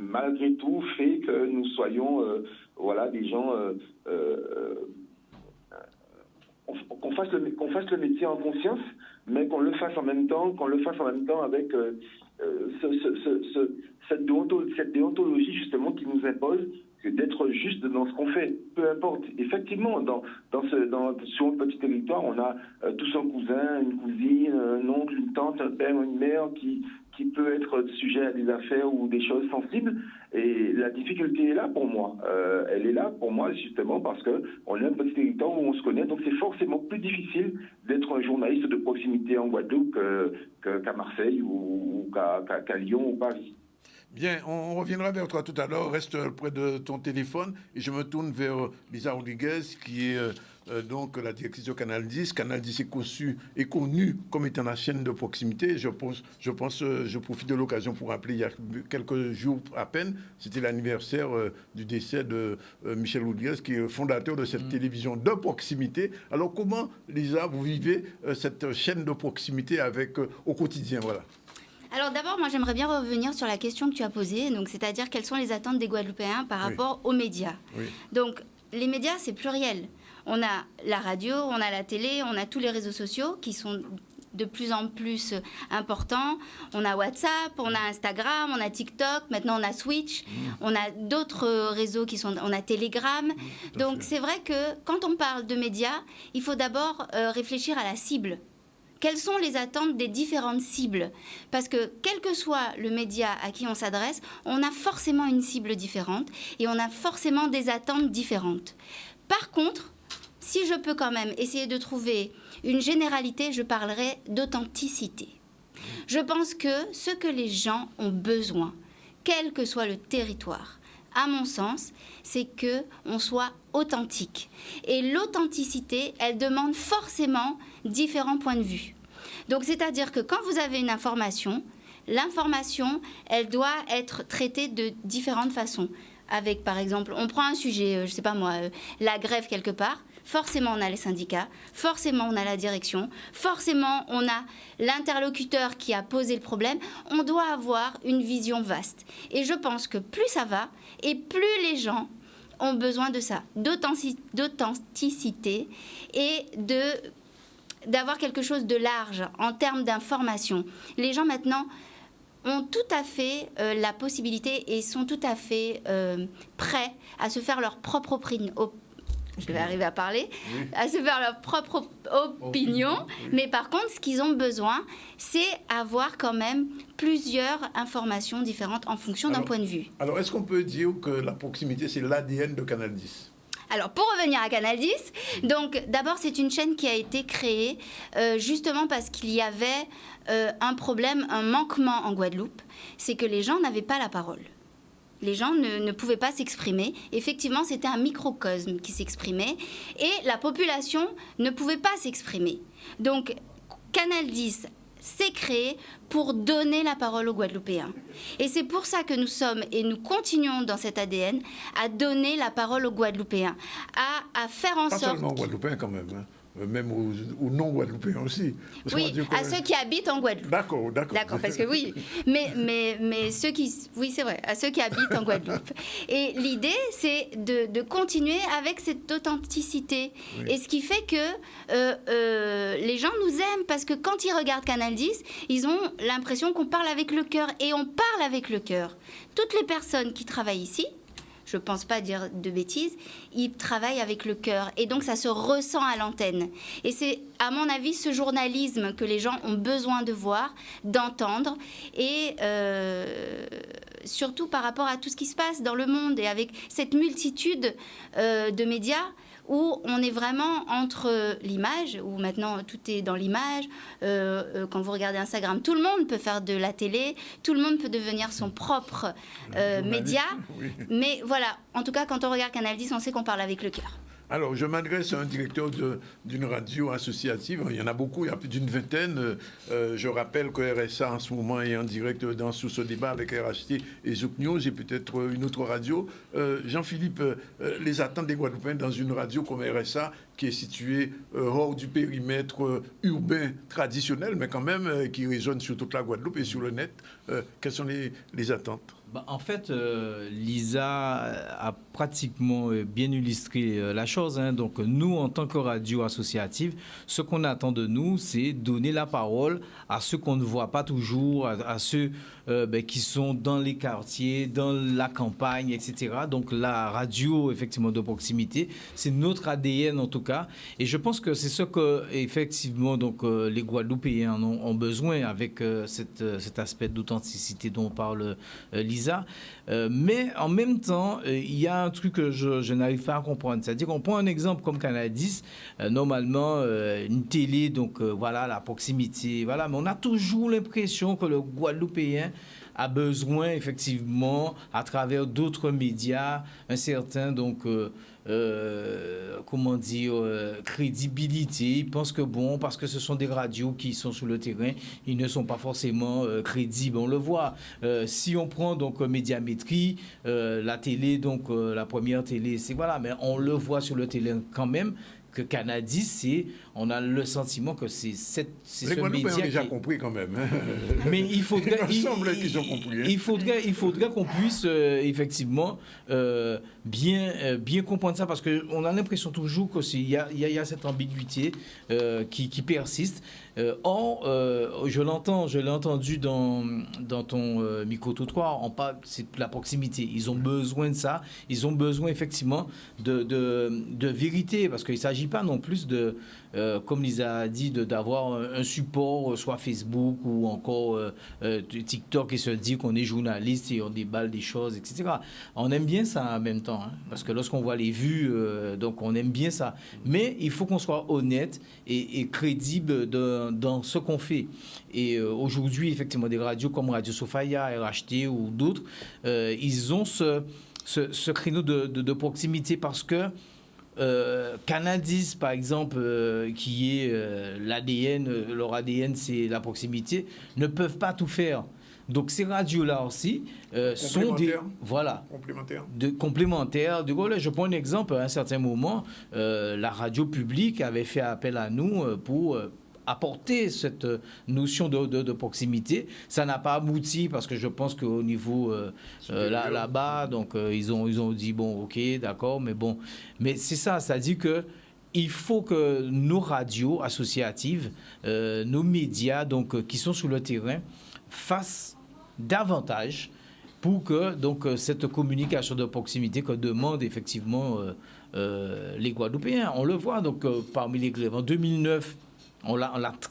S18: malgré tout fait que nous soyons des gens qu'on fasse le métier en conscience, mais qu'on le fasse en même temps avec cette déontologie justement qui nous impose d'être juste dans ce qu'on fait, peu importe. Effectivement, sur un petit territoire, on a tous un cousin, une cousine, un oncle, une tante, un père, une mère qui peut être sujet à des affaires ou des choses sensibles. Et la difficulté est là pour moi. Elle est là pour moi justement parce qu'on est un petit territoire où on se connaît. Donc c'est forcément plus difficile d'être un journaliste de proximité en Guadeloupe qu'à Marseille ou qu'à Lyon ou Paris.
S1: Bien, on reviendra vers toi tout à l'heure. Reste près de ton téléphone et je me tourne vers Lisa Rodriguez qui est donc la directrice de Canal 10. Canal 10 est connu comme étant la chaîne de proximité. Je profite de l'occasion pour rappeler, il y a quelques jours à peine, c'était l'anniversaire du décès de Michel Rodriguez, qui est le fondateur de cette télévision de proximité. Alors comment, Lisa, vous vivez cette chaîne de proximité au quotidien, voilà?
S16: Alors d'abord, moi j'aimerais bien revenir sur la question que tu as posée, donc c'est-à-dire quelles sont les attentes des Guadeloupéens par rapport aux médias. Oui. Donc les médias, c'est pluriel. On a la radio, on a la télé, on a tous les réseaux sociaux qui sont de plus en plus important. On a WhatsApp, on a Instagram, on a TikTok, maintenant on a Switch, on a d'autres réseaux on a Telegram. Donc c'est vrai que quand on parle de médias, il faut d'abord réfléchir à la cible. Quelles sont les attentes des différentes cibles? Parce que quel que soit le média à qui on s'adresse, on a forcément une cible différente et on a forcément des attentes différentes. Par contre, si je peux quand même essayer de trouver une généralité, je parlerai d'authenticité. Je pense que ce que les gens ont besoin, quel que soit le territoire, à mon sens, c'est qu'on soit authentique. Et l'authenticité, elle demande forcément différents points de vue. Donc, c'est-à-dire que quand vous avez une information, l'information, elle doit être traitée de différentes façons. Avec, par exemple, on prend un sujet, je ne sais pas moi, la grève quelque part, forcément on a les syndicats, forcément on a la direction, forcément on a l'interlocuteur qui a posé le problème. On doit avoir une vision vaste. Et je pense que plus ça va, et plus les gens ont besoin de ça, d'authenticité et d'avoir quelque chose de large en termes d'information. Les gens maintenant ont tout à fait la possibilité et sont tout à fait prêts à se faire leur propre opinion. Je vais arriver à parler, à se faire leur propre opinion. Mais par contre, ce qu'ils ont besoin, c'est avoir quand même plusieurs informations différentes en fonction d'un point de vue.
S1: Alors, est-ce qu'on peut dire que la proximité, c'est l'ADN de Canal 10 ?
S16: Alors, pour revenir à Canal 10, donc d'abord, c'est une chaîne qui a été créée justement parce qu'il y avait un problème, un manquement en Guadeloupe, c'est que les gens n'avaient pas la parole. Les gens ne pouvaient pas s'exprimer. Effectivement, c'était un microcosme qui s'exprimait et la population ne pouvait pas s'exprimer. Donc, Canal 10 s'est créé pour donner la parole aux Guadeloupéens. Et c'est pour ça que nous sommes, et nous continuons dans cet ADN, à donner la parole aux Guadeloupéens, à faire en sorte...
S1: Pas seulement aux Guadeloupéens quand même, hein. Même aux non-Guadeloupéens aussi. Parce
S16: oui, à ceux qui habitent en Guadeloupe.
S1: D'accord.
S16: D'accord, parce que oui, mais ceux qui... Oui, c'est vrai, à ceux qui habitent en Guadeloupe. Et l'idée, c'est de continuer avec cette authenticité. Oui. Et ce qui fait que les gens nous aiment, parce que quand ils regardent Canal 10, ils ont l'impression qu'on parle avec le cœur. Et on parle avec le cœur. Toutes les personnes qui travaillent ici, je ne pense pas dire de bêtises, ils travaillent avec le cœur. Et donc, ça se ressent à l'antenne. Et c'est, à mon avis, ce journalisme que les gens ont besoin de voir, d'entendre. Et surtout par rapport à tout ce qui se passe dans le monde et avec cette multitude de médias où on est vraiment entre l'image, où maintenant tout est dans l'image. Quand vous regardez Instagram, tout le monde peut faire de la télé, tout le monde peut devenir son propre média. Oui. Mais voilà, en tout cas, quand on regarde Canal 10, on sait qu'on parle avec le cœur.
S1: Alors, je m'adresse à un directeur d'une radio associative. Il y en a beaucoup, il y a plus d'une vingtaine. Je rappelle que RSA, en ce moment, est en direct dans Sous ce débat avec RHT et Zouk News et peut-être une autre radio. Jean-Philippe, les attentes des Guadeloupéens dans une radio comme RSA, qui est située hors du périmètre urbain traditionnel, mais quand même qui résonne sur toute la Guadeloupe et sur le net, quelles sont les attentes ?
S17: En fait, Lisa a pratiquement bien illustré la chose. Hein. Donc, nous, en tant que radio associative, ce qu'on attend de nous, c'est donner la parole à ceux qu'on ne voit pas toujours, à ceux qui sont dans les quartiers, dans la campagne, etc. Donc, la radio, effectivement, de proximité, c'est notre ADN en tout cas. Et je pense que c'est ce que, effectivement, donc, les Guadeloupéens ont besoin avec cet aspect d'authenticité dont parle Lisa. Mais en même temps, il y a un truc que je n'arrive pas à comprendre. C'est-à-dire qu'on prend un exemple comme Canal 10, normalement, une télé, donc voilà, la proximité, voilà. Mais on a toujours l'impression que le Guadeloupéen a besoin, effectivement, à travers d'autres médias, un certain, donc... comment dire, crédibilité. Ils pensent que bon, parce que ce sont des radios qui sont sur le terrain, ils ne sont pas forcément crédibles. On le voit. Si on prend donc Médiamétrie, la télé, donc la première télé, c'est voilà, mais on le voit sur le terrain quand même que Canadis, on a le sentiment que c'est ce
S1: Guadeloupéens
S17: média
S1: ont déjà compris quand même. Hein.
S17: Mais il faudrait,
S1: il semble qu'ils ont compris. Hein.
S17: Il faudrait qu'on puisse effectivement bien comprendre ça, parce qu'on a l'impression toujours qu'il y a cette ambiguïté qui persiste. Or, je l'ai entendu dans ton micro-trottoir, on parle, c'est la proximité. Ils ont besoin de ça. Ils ont besoin effectivement de vérité, parce qu'il ne s'agit pas non plus de, comme Lisa a dit, d'avoir un support, soit Facebook ou encore TikTok, et se dire qu'on est journaliste et on déballe des choses, etc. On aime bien ça en même temps, hein, parce que lorsqu'on voit les vues, donc on aime bien ça. Mais il faut qu'on soit honnête et crédible dans ce qu'on fait. Et aujourd'hui, effectivement, des radios comme Radio Sofaya, RHT ou d'autres, ils ont ce créneau de proximité, parce que Canadis, par exemple, qui est l'ADN, leur ADN, c'est la proximité, ne peuvent pas tout faire. Donc ces radios-là aussi sont des complémentaires. Je prends un exemple. À un certain moment, la radio publique avait fait appel à nous pour apporter cette notion de proximité. Ça n'a pas abouti, parce que je pense qu'au niveau là-bas, donc ils ont dit bon, ok, d'accord, mais c'est ça, c'est-à-dire que il faut que nos radios associatives, nos médias, donc qui sont sur le terrain, fassent davantage pour que donc cette communication de proximité que demandent effectivement les Guadeloupéens. On le voit donc parmi les grèves en 2009.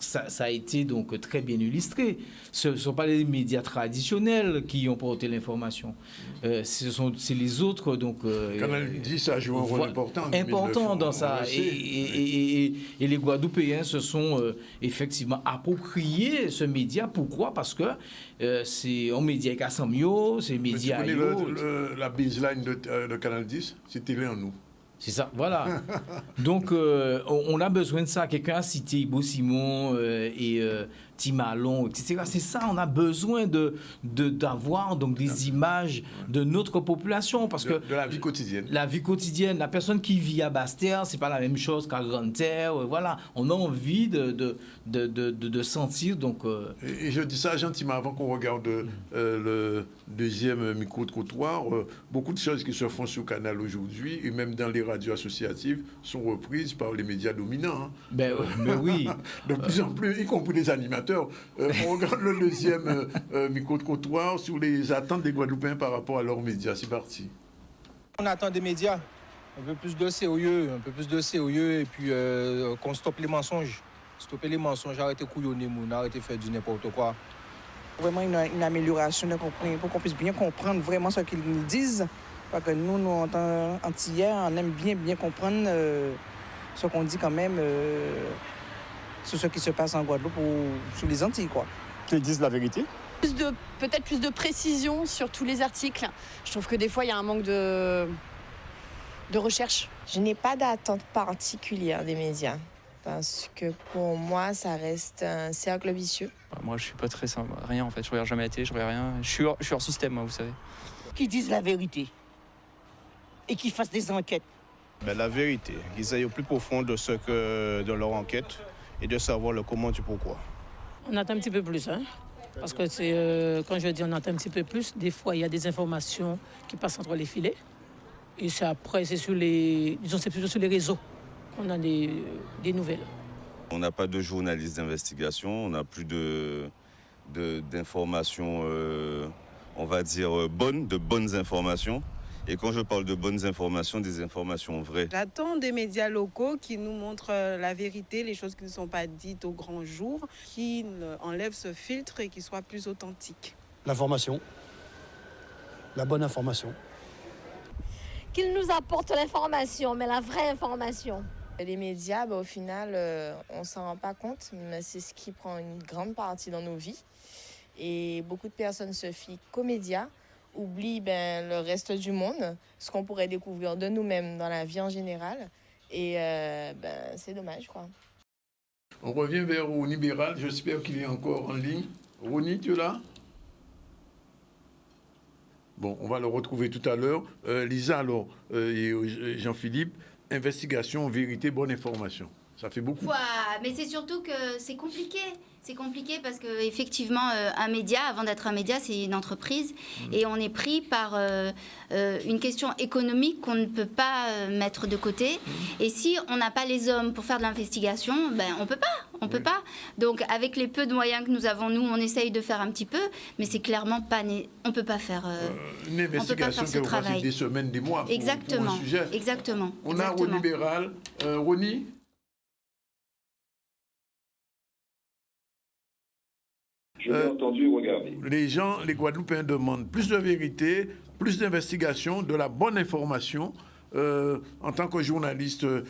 S17: Ça a été donc très bien illustré. Ce ne sont pas les médias traditionnels qui ont porté l'information. C'est les autres. Donc,
S1: Canal 10 a joué un rôle important
S17: dans ça. Et les Guadeloupéens se sont effectivement appropriés ce média. Pourquoi? Parce que c'est un média qui a Samio, c'est un média.
S1: Tu connais la baseline de Canal 10? C'est Télé en nous.
S17: C'est ça, voilà. Donc, on a besoin de ça. Quelqu'un a cité Ibo Simon et Timalon, etc. C'est ça, on a besoin d'avoir donc des images de notre population, parce que
S1: de la vie quotidienne.
S17: La vie quotidienne, la personne qui vit à Basse-Terre, c'est pas la même chose qu'à Grande-Terre. Voilà, on a envie de sentir. Donc,
S1: et je dis ça gentiment avant qu'on regarde le deuxième micro-trottoir. Beaucoup de choses qui se font sur Canal aujourd'hui, et même dans les radios associatives, sont reprises par les médias dominants. Hein.
S17: Mais oui.
S1: De plus en plus, y compris les animateurs. On regarde le deuxième micro-trottoir sur les attentes des Guadeloupéens par rapport à leurs médias. C'est parti.
S6: On attend des médias un peu plus de sérieux, et puis qu'on stoppe les mensonges. Stopper les mensonges, arrêter de couillonner, arrêter de faire du n'importe quoi.
S19: Vraiment une amélioration pour qu'on puisse bien comprendre vraiment ce qu'ils nous disent. Parce que nous, en tant qu'antillais, on aime bien comprendre ce qu'on dit quand même sur ce qui se passe en Guadeloupe ou sur les Antilles, quoi.
S10: Qu'ils disent la vérité.
S20: Peut-être plus de précision sur tous les articles. Je trouve que des fois, il y a un manque de recherche.
S8: Je n'ai pas d'attente particulière des médias, parce que pour moi, ça reste un cercle vicieux.
S11: Moi, je suis pas très simple. Rien, en fait. Je regarde jamais la télé, je regarde rien. Je suis hors système, moi, vous savez.
S21: Qu'ils disent la vérité et qu'ils fassent des enquêtes.
S12: La vérité, qu'ils aillent au plus profond de leur enquête et de savoir le comment du pourquoi.
S13: On attend un petit peu plus, hein, parce que c'est quand je dis on attend un petit peu plus, des fois il y a des informations qui passent entre les filets, et c'est après c'est plutôt sur les réseaux qu'on a des nouvelles.
S15: On n'a pas de journalistes d'investigation, on n'a plus d'informations, on va dire de bonnes informations. Et quand je parle de bonnes informations, des informations vraies.
S14: J'attends des médias locaux qui nous montrent la vérité, les choses qui ne sont pas dites au grand jour, qui enlèvent ce filtre et qui soient plus authentiques.
S22: L'information, la bonne information.
S7: Qu'ils nous apportent l'information, mais la vraie information.
S8: Les médias, au final, on ne s'en rend pas compte, mais c'est ce qui prend une grande partie dans nos vies. Et beaucoup de personnes se fient qu'aux médias, oublient le reste du monde, ce qu'on pourrait découvrir de nous-mêmes dans la vie en général. Et c'est dommage, quoi.
S1: On revient vers Rony Béral. J'espère qu'il est encore en ligne. Rony, tu es là? Bon, on va le retrouver tout à l'heure. Lisa, alors, et Jean-Philippe, investigation, vérité, bonne information. Ça fait beaucoup.
S16: Mais c'est surtout que c'est compliqué. C'est compliqué parce qu'effectivement, un média, avant d'être un média, c'est une entreprise. Et on est pris par une question économique qu'on ne peut pas mettre de côté. Et si on n'a pas les hommes pour faire de l'investigation, on ne peut pas. On peut pas. Donc, avec les peu de moyens que nous avons, nous, on essaye de faire un petit peu. Mais c'est clairement pas... On ne peut pas faire
S1: une investigation qui va passer des semaines, des mois pour un sujet.
S16: Exactement.
S1: On a Rony Béral. Rony?
S18: Je l'ai entendu regarder.
S1: Les Guadeloupéens demandent plus de vérité, plus d'investigation, de la bonne information. En tant que journaliste de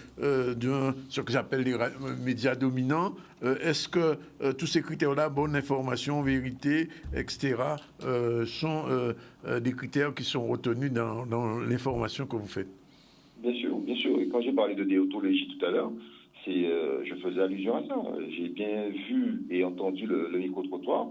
S1: ce que j'appelle les médias dominants, est-ce que tous ces critères-là, bonne information, vérité, etc., sont des critères qui sont retenus dans l'information que vous faites?
S18: Bien sûr, bien sûr. Et quand j'ai parlé de déontologie tout à l'heure, je faisais allusion à ça. J'ai bien vu et entendu le micro-trottoir.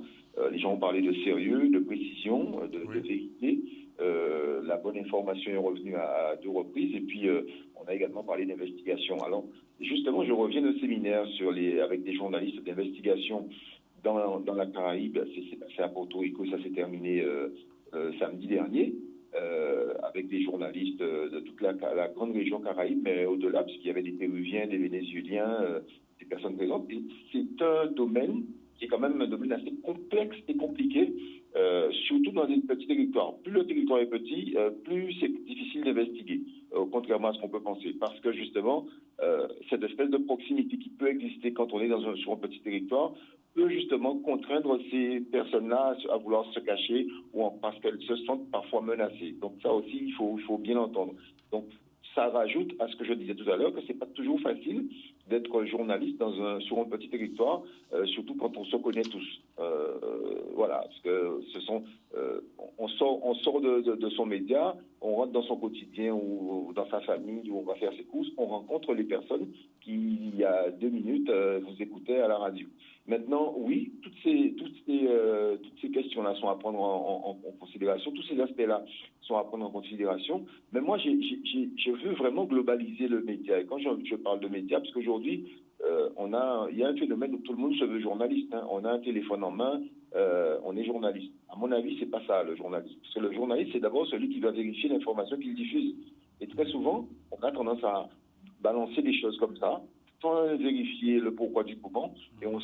S18: Les gens ont parlé de sérieux, de précision, de vérité. La bonne information est revenue à 2 reprises. Et puis, on a également parlé d'investigation. Alors, justement, je reviens d'un séminaire avec des journalistes d'investigation dans la Caraïbe. C'est passé à Porto Rico, ça s'est terminé samedi dernier. Avec des journalistes de toute la grande région Caraïbe, mais au-delà, puisqu'il y avait des Péruviens, des Vénézuéliens, des personnes présentes. Et c'est un domaine qui est quand même un domaine assez complexe et compliqué, surtout dans des petits territoires. Plus le territoire est petit, plus c'est difficile d'investiguer, contrairement à ce qu'on peut penser. Parce que justement, cette espèce de proximité qui peut exister quand on est sur un petit territoire peut justement contraindre ces personnes-là à vouloir se cacher parce qu'elles se sentent parfois menacées. Donc ça aussi, il faut bien l'entendre. Donc ça rajoute à ce que je disais tout à l'heure, que c'est pas toujours facile d'être journaliste sur un petit territoire, surtout quand on se connaît tous. Voilà, parce que on sort de son média, on rentre dans son quotidien ou dans sa famille où on va faire ses courses, on rencontre les personnes qui, il y a 2 minutes, vous écoutaient à la radio. Maintenant, oui, toutes ces questions-là sont à prendre en considération, tous ces aspects-là sont à prendre en considération. Mais moi, je veux vraiment globaliser le média. Et quand je parle de média, parce qu'aujourd'hui, il y a un phénomène où tout le monde se veut journaliste. Hein. On a un téléphone en main, on est journaliste. À mon avis, c'est pas ça le journaliste. Parce que le journaliste, c'est d'abord celui qui va vérifier l'information qu'il diffuse. Et très souvent, on a tendance à balancer des choses comme ça, sans vérifier le pourquoi du comment, et on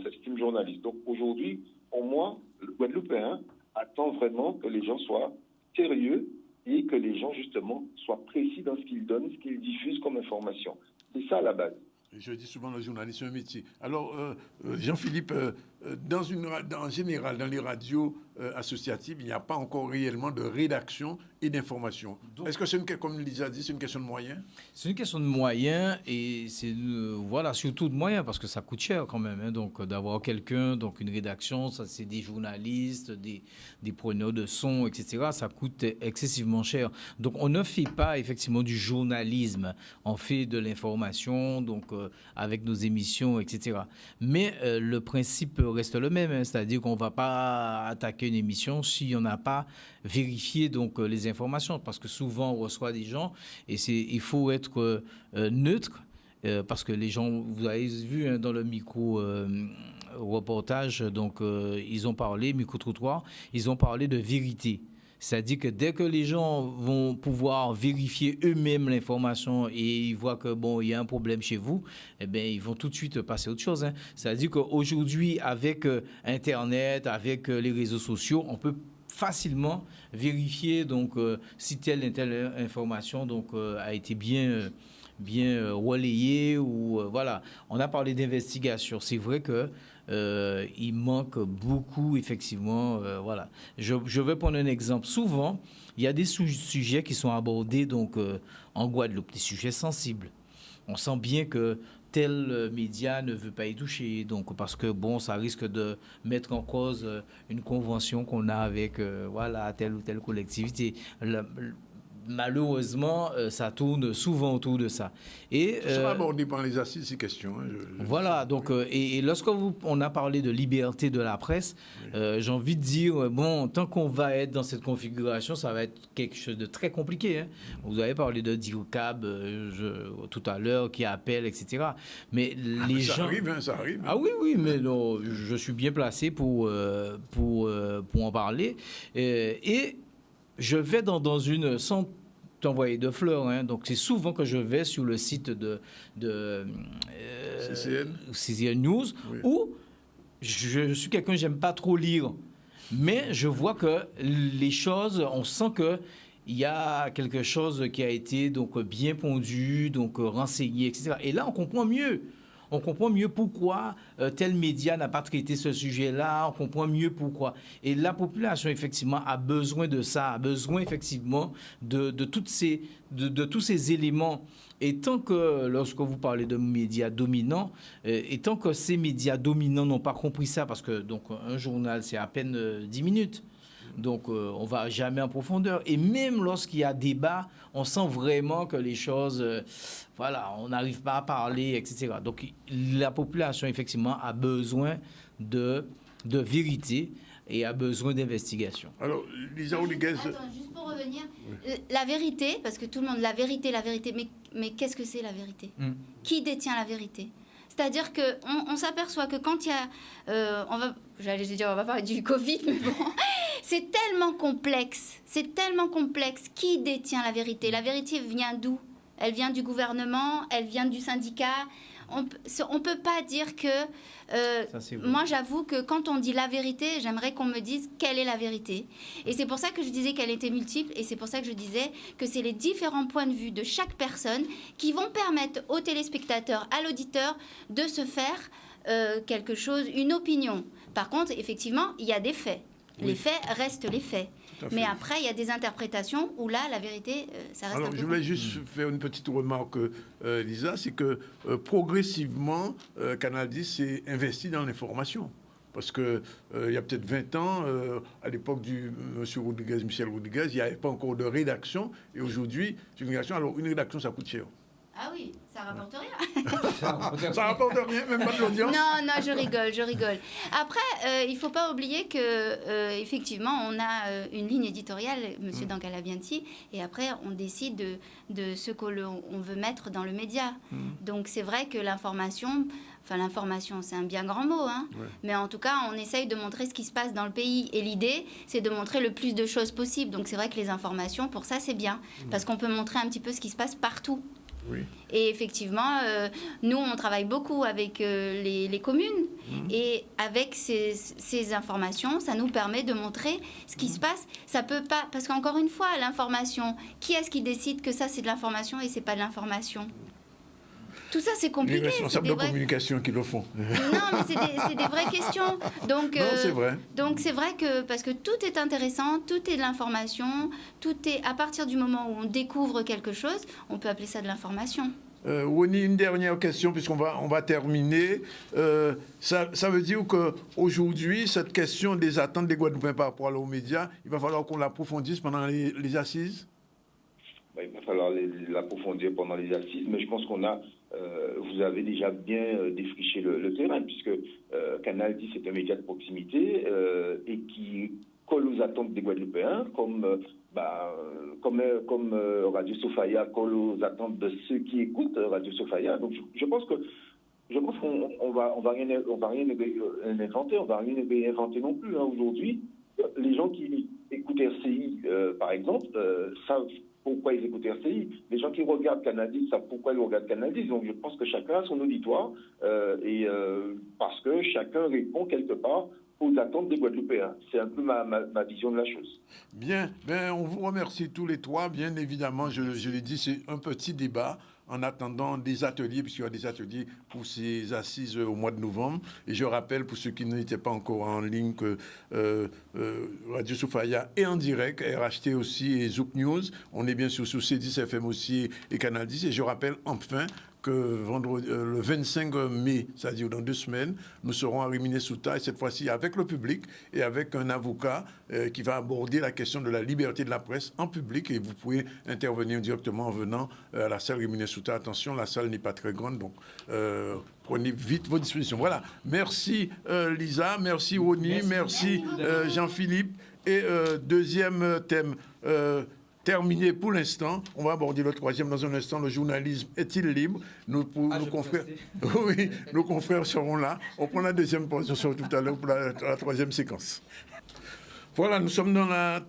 S18: s'estime journaliste. Donc aujourd'hui, pour moi, le Guadeloupéen attend vraiment que les gens soient sérieux et que les gens, justement, soient précis dans ce qu'ils donnent, ce qu'ils diffusent comme information. C'est ça la base.
S1: Je dis souvent, le journaliste, c'est un métier. Alors, Jean-Philippe, en général, dans les radios associatives, il n'y a pas encore réellement de rédaction et d'information. Est-ce que c'est, comme Lisa dit, c'est une question de moyens? C'est une question de moyens et c'est surtout de moyens parce que ça coûte cher quand même. Hein, donc, d'avoir quelqu'un, donc une rédaction, ça c'est des journalistes, des preneurs de son, etc. Ça coûte excessivement cher. Donc, on ne fait pas effectivement du journalisme. On fait de l'information, donc avec nos émissions, etc. Mais le principe reste le même, hein, c'est-à-dire qu'on ne va pas attaquer une émission si on n'a pas vérifié donc les informations, parce que souvent on reçoit des gens et il faut être neutre, parce que les gens, vous avez vu hein, dans le micro-reportage, donc ils ont parlé, micro-trottoir, ils ont parlé de vérité. C'est-à-dire que dès que les gens vont pouvoir vérifier eux-mêmes l'information et ils voient que bon, il y a un problème chez vous, eh bien, ils vont tout de suite passer à autre chose. Hein. C'est-à-dire qu'aujourd'hui, avec Internet, avec les réseaux sociaux, on peut facilement vérifier donc si telle et telle information donc a été bien relayée ou voilà. On a parlé d'investigation. C'est vrai que il manque beaucoup, effectivement. Voilà. Je vais prendre un exemple. Souvent, il y a des sujets qui sont abordés donc, en Guadeloupe, des sujets sensibles. On sent bien que tel média ne veut pas y toucher, donc, parce que bon, ça risque de mettre en cause une convention qu'on a avec telle ou telle collectivité.
S17: malheureusement, ça tourne souvent autour de ça. Et,
S1: ça sera abordé par les assises, ces questions. Hein,
S17: voilà, donc, et lorsque on a parlé de liberté de la presse, j'ai envie de dire, bon, tant qu'on va être dans cette configuration, ça va être quelque chose de très compliqué. Hein. Vous avez parlé de DIRCAB tout à l'heure, qui appelle, etc. Mais les gens...
S1: Ça arrive.
S17: Ah oui, mais non, je suis bien placé pour en parler. Et je vais dans une... sans t'envoyer de fleurs, hein, donc c'est souvent que je vais sur le site de CCN News, où je suis quelqu'un, j'aime pas trop lire, mais je vois que les choses, on sent que il y a quelque chose qui a été donc bien pondu, donc renseigné, etc. Et là, on comprend mieux. On comprend mieux pourquoi tel média n'a pas traité ce sujet-là, on comprend mieux pourquoi. Et la population, effectivement, a besoin de ça, a besoin, effectivement, de tous ces éléments. Et tant que, lorsque vous parlez de médias dominants, et tant que ces médias dominants n'ont pas compris ça, parce que donc, un journal, c'est à peine 10 minutes. Donc, on ne va jamais en profondeur. Et même lorsqu'il y a débat, on sent vraiment que les choses... voilà, on n'arrive pas à parler, etc. Donc, la population, effectivement, a besoin de vérité et a besoin d'investigation.
S1: Alors, Lisa Rodriguez...
S16: Attends, juste pour revenir, la vérité, parce que tout le monde... La vérité, mais qu'est-ce que c'est la vérité? Qui détient la vérité? C'est-à-dire qu'on s'aperçoit que quand il y a... on va parler du Covid, mais bon... C'est tellement complexe. Qui détient la vérité? La vérité vient d'où? Elle vient du gouvernement, elle vient du syndicat. On ne peut pas dire que... moi, j'avoue que quand on dit la vérité, j'aimerais qu'on me dise quelle est la vérité. Et c'est pour ça que je disais qu'elle était multiple. Et c'est pour ça que je disais que c'est les différents points de vue de chaque personne qui vont permettre au téléspectateur, à l'auditeur, de se faire quelque chose, une opinion. Par contre, effectivement, il y a des faits. Les faits restent les faits. Mais après, il y a des interprétations où là, la vérité, ça reste un peu...
S1: Alors, je voulais juste faire une petite remarque, Lisa, c'est que progressivement, Canal 10 s'est investi dans l'information. Parce qu'il y a peut-être 20 ans, à l'époque du Michel Rodriguez, il n'y avait pas encore de rédaction. Et aujourd'hui, c'est une rédaction. Alors, une rédaction, ça coûte cher.
S16: Ah oui, ça rapporte rien.
S1: Ça rapporte rien, même pas de l'audience.
S16: Non, je rigole. Après, il ne faut pas oublier que effectivement, on a une ligne éditoriale, Monsieur Dancalabianti, et après, on décide de ce qu'on veut mettre dans le média. Donc, c'est vrai que l'information, c'est un bien grand mot, hein. Mais en tout cas, on essaye de montrer ce qui se passe dans le pays. Et l'idée, c'est de montrer le plus de choses possible. Donc, c'est vrai que les informations, pour ça, c'est bien. Parce qu'on peut montrer un petit peu ce qui se passe partout. Oui. Et effectivement, nous, on travaille beaucoup avec les communes. Et avec ces informations, ça nous permet de montrer ce qui se passe. Ça peut pas... Parce qu'encore une fois, l'information, qui est-ce qui décide que ça, c'est de l'information et c'est pas de l'information? Tout ça, c'est compliqué.
S1: Les responsables de communication qui le font.
S16: Non, mais c'est des vraies questions. Donc,
S1: non, c'est vrai.
S16: Donc, c'est vrai que, parce que tout est intéressant, tout est de l'information, tout est, à partir du moment où on découvre quelque chose, on peut appeler ça de l'information.
S1: Woni, une dernière question, puisqu'on va terminer. Ça veut dire qu'aujourd'hui, cette question des attentes des Guadeloupéens par rapport aux médias, il va falloir qu'on l'approfondisse pendant les assises?
S18: Il va falloir l'approfondir pendant les assises, mais je pense qu'on a... vous avez déjà bien défriché le terrain, puisque Canal 10 est un média de proximité et qui colle aux attentes des Guadeloupéens, comme Radio Sofaya colle aux attentes de ceux qui écoutent Radio Sofaya. Donc je pense qu'on va rien inventer, on va rien inventer non plus. Hein. Aujourd'hui, les gens qui écoutent RCI, par exemple, savent pourquoi ils écoutent RCI. Les gens qui regardent Canal 10 savent pourquoi ils regardent Canal 10. Donc je pense que chacun a son auditoire parce que chacun répond quelque part aux attentes des Guadeloupéens. C'est un peu ma vision de la chose.
S1: Bien, on vous remercie tous les trois. Bien évidemment, je l'ai dit, c'est un petit débat en attendant des ateliers, puisqu'il y a des ateliers pour ces assises au mois de novembre. Et je rappelle, pour ceux qui n'étaient pas encore en ligne, que Radio Sofaya est en direct, RHT aussi et Zouk News. On est bien sûr sur C10 FM aussi et Canal 10. Et je rappelle enfin que le 25 mai, c'est-à-dire dans 2 semaines, nous serons à Rimini-Souta, et cette fois-ci avec le public et avec un avocat qui va aborder la question de la liberté de la presse en public. Et vous pouvez intervenir directement en venant à la salle Rimini-Souta. Attention, la salle n'est pas très grande, donc prenez vite vos dispositions. Voilà. Merci Lisa, merci Rony, merci Jean-Philippe. Et deuxième thème terminé pour l'instant. On va aborder le troisième dans un instant. Le journalisme est-il libre? Nos confrères, oui, nos confrères seront là. On prend la deuxième position tout à l'heure pour la troisième séquence. Voilà, nous sommes dans la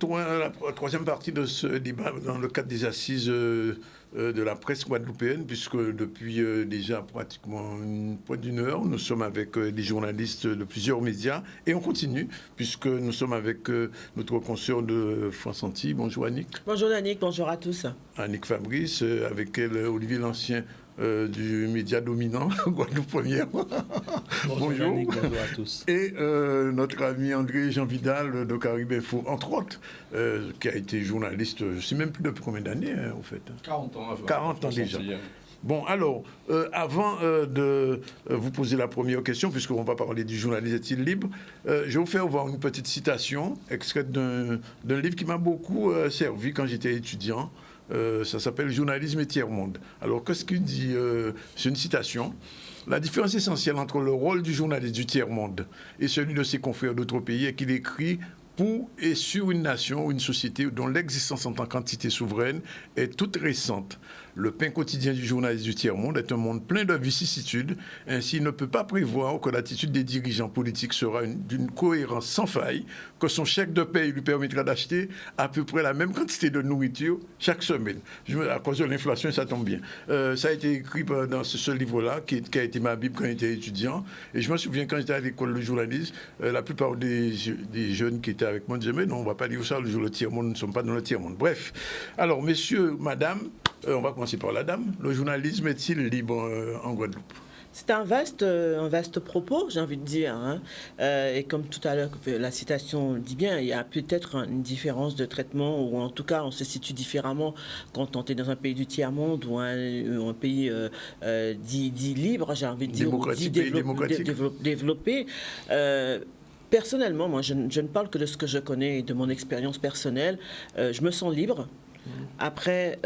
S1: troisième partie de ce débat dans le cadre des assises de la presse guadeloupéenne, puisque depuis déjà pratiquement près d'une heure, nous sommes avec des journalistes de plusieurs médias et on continue, puisque nous sommes avec notre consoeur de France Antilles. Bonjour Annick.
S3: Bonjour Annick, bonjour à tous.
S1: Annick Fabrice, avec elle Olivier Lancien du média dominant, Guadeloupe Première. Bonjour.
S9: Annick, bonjour à tous.
S1: Et notre ami André Jean Vidal de Caribe Info, entre autres, qui a été journaliste, je ne sais même plus depuis combien d'années, au fait.
S9: 40 ans.
S1: 40 ans déjà. Bon, alors, avant de vous poser la première question, puisqu'on va parler du journalisme est-il libre, je vais vous faire voir une petite citation, extraite d'un livre qui m'a beaucoup servi quand j'étais étudiant. Ça s'appelle « Journalisme et tiers-monde ». Alors, qu'est-ce qu'il dit? C'est une citation. « La différence essentielle entre le rôle du journaliste du tiers-monde et celui de ses confrères d'autres pays est qu'il écrit pour et sur une nation ou une société dont l'existence en tant qu'entité souveraine est toute récente. Le pain quotidien du journaliste du tiers-monde est un monde plein de vicissitudes. Ainsi, il ne peut pas prévoir que l'attitude des dirigeants politiques sera d'une cohérence sans faille, que son chèque de paie lui permettra d'acheter à peu près la même quantité de nourriture chaque semaine. À cause de l'inflation, ça tombe bien. Ça a été écrit dans ce livre-là, qui a été ma Bible quand j'étais étudiant. Et je me souviens, quand j'étais à l'école de journalisme, la plupart des jeunes qui étaient avec moi disaient « Mais non, on ne va pas dire ça, le tiers-monde, nous ne sommes pas dans le tiers-monde. » Bref. Alors, messieurs, madame, on va commencer par la dame. Le journalisme est-il libre en Guadeloupe?
S3: C'est un vaste propos, j'ai envie de dire. Hein. Et comme tout à l'heure, la citation dit bien, il y a peut-être une différence de traitement, ou en tout cas, on se situe différemment quand on est dans un pays du tiers-monde ou un pays dit libre, j'ai envie de dire, ou dit développé. Personnellement, moi, je ne parle que de ce que je connais et de mon expérience personnelle. Je me sens libre. Après,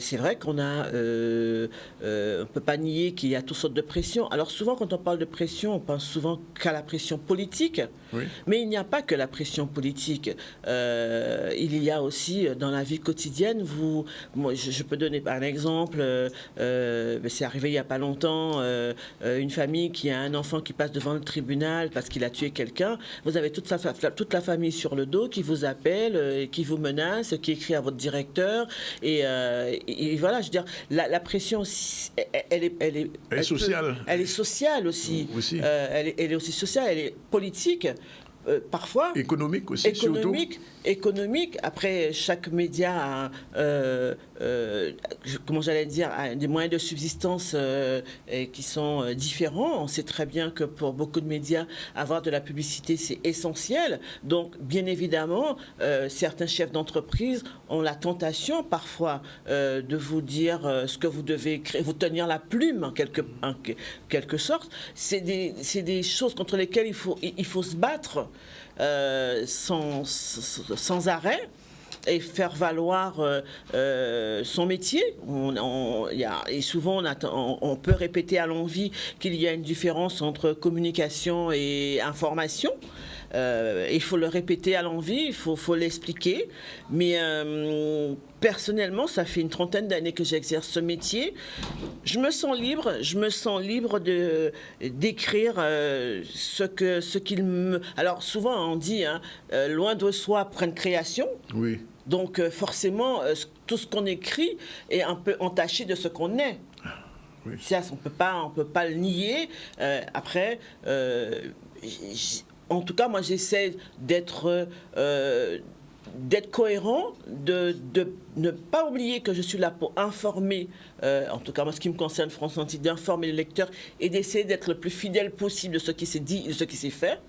S3: c'est vrai qu'on a, on ne peut pas nier qu'il y a toutes sortes de pressions. Alors souvent, quand on parle de pression, on pense souvent qu'à la pression politique. Oui. Mais il n'y a pas que la pression politique. Il y a aussi dans la vie quotidienne, moi, je peux donner un exemple. C'est arrivé il n'y a pas longtemps, une famille qui a un enfant qui passe devant le tribunal parce qu'il a tué quelqu'un. Vous avez toute la famille sur le dos qui vous appelle, qui vous menace, qui écrit à votre directeur. Et voilà, je veux dire, la pression, elle est sociale. Elle est sociale aussi. Elle est aussi sociale, elle est politique. Parfois.
S1: Économique aussi,
S3: économique. Après, chaque média a, comment j'allais dire, a des moyens de subsistance qui sont différents. On sait très bien que pour beaucoup de médias, avoir de la publicité, c'est essentiel. Donc, bien évidemment, certains chefs d'entreprise ont la tentation parfois de vous dire ce que vous devez écrire, vous tenir la plume en quelque sorte. C'est des choses contre lesquelles il faut se battre sans arrêt et faire valoir son métier. Et souvent, on peut répéter à l'envi qu'il y a une différence entre communication et information. Il faut le répéter à l'envi, il faut l'expliquer. Mais personnellement, ça fait une trentaine d'années que j'exerce ce métier. Je me sens libre d'écrire ce qu'il me... Alors souvent, on dit, loin de soi, prenne création. Oui. Donc forcément, tout ce qu'on écrit est un peu entaché de ce qu'on est. Oui. Ça, on peut pas le nier. Après, en tout cas, moi, j'essaie d'être cohérent, de ne pas oublier que je suis là pour informer, en tout cas, moi, ce qui me concerne, France Antilles, d'informer les lecteurs et d'essayer d'être le plus fidèle possible de ce qui s'est dit et de ce qui s'est fait.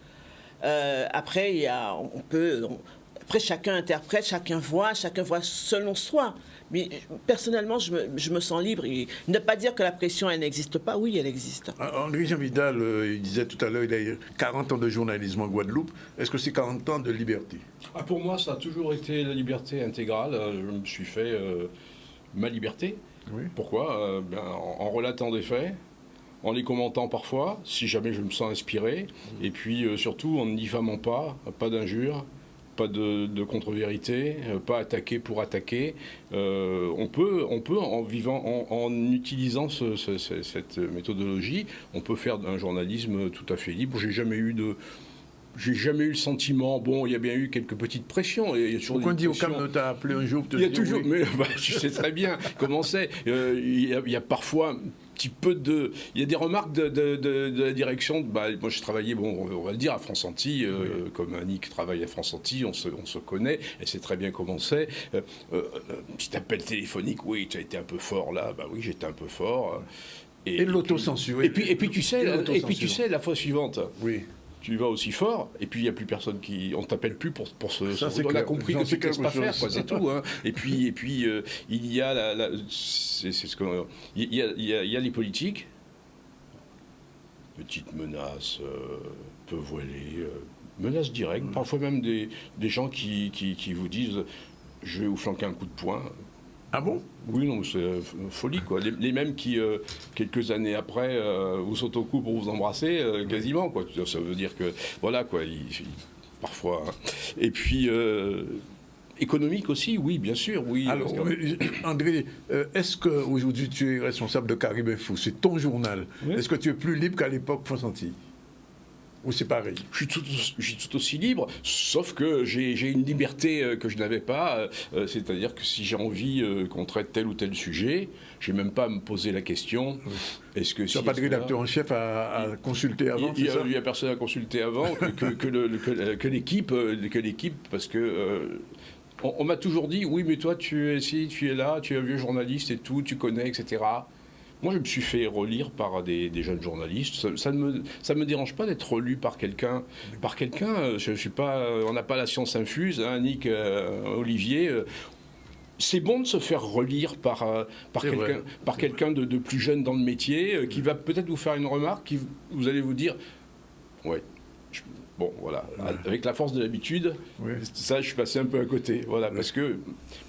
S3: Après, après, chacun interprète, chacun voit selon soi. Mais personnellement, je me sens libre. Et ne pas dire que la pression, elle n'existe pas. Oui, elle existe.
S1: André Jean Vidal, il disait tout à l'heure, il a eu 40 ans de journalisme en Guadeloupe. Est-ce que c'est 40 ans de liberté?
S4: Pour moi, ça a toujours été la liberté intégrale. Je me suis fait ma liberté.
S1: Oui.
S4: Pourquoi en relatant des faits, en les commentant parfois, si jamais je me sens inspiré, et puis surtout en ne diffamant pas d'injures, pas de contre-vérité, pas attaquer pour attaquer. On peut en utilisant cette méthodologie, on peut faire un journalisme tout à fait libre. J'ai jamais eu le sentiment, bon, il y a bien eu quelques petites pressions.
S1: Pourquoi on dit au Cap t'a appelé un jour?
S4: Il y a toujours, oui. Mais je sais très bien comment c'est. Il y a parfois petit peu il y a des remarques de la direction. Moi, je travaillais, on va le dire, à France Antilles, comme Annick travaille à France Antilles, on se connaît, elle sait très bien comment c'est. Petit appel téléphonique, oui, tu as été un peu fort là, oui, j'étais un peu fort.
S1: Et l'autocensure.
S4: Et puis tu sais, la fois suivante.
S1: Oui.
S4: Tu vas aussi fort, et puis il n'y a plus personne on t'appelle plus pour ce. On a compris que tu ne laisses pas faire, quoi, c'est tout. Hein. Et puis il y a il y a les politiques, petites menaces, peu voilées, menaces directes, parfois même des gens qui vous disent je vais vous flanquer un coup de poing.
S1: Ah bon?
S4: Oui, non, c'est folie, quoi. Les mêmes qui, quelques années après, vous sautent au cou pour vous embrasser, quasiment, quoi. Ça veut dire que, voilà, quoi, parfois. Hein. Et puis, économique aussi, oui, bien sûr, oui.
S1: Alors, André, est-ce qu'aujourd'hui tu es responsable de Caribe Info? C'est ton journal. Oui. Est-ce que tu es plus libre qu'à l'époque France Antilles? Ou c'est pareil?
S4: Je suis tout aussi libre, sauf que j'ai une liberté que je n'avais pas. C'est-à-dire que si j'ai envie qu'on traite tel ou tel sujet, je n'ai même pas à me poser la question. Est-ce que
S1: tu n'as pas de rédacteur en chef à consulter avant?
S4: Il n'y a personne à consulter avant que l'équipe, parce que on m'a toujours dit oui, mais toi tu es ici, tu es là, tu es un vieux journaliste et tout, tu connais, etc. Moi, je me suis fait relire par des jeunes journalistes. Ça ne me dérange pas d'être relu par quelqu'un. Je suis pas. On n'a pas la science infuse, hein, Nick, Olivier. C'est bon de se faire relire par quelqu'un de plus jeune dans le métier, qui va peut-être vous faire une remarque, vous allez vous dire, ouais. Bon, voilà, avec la force de l'habitude, ça, je suis passé un peu à côté, voilà, parce que...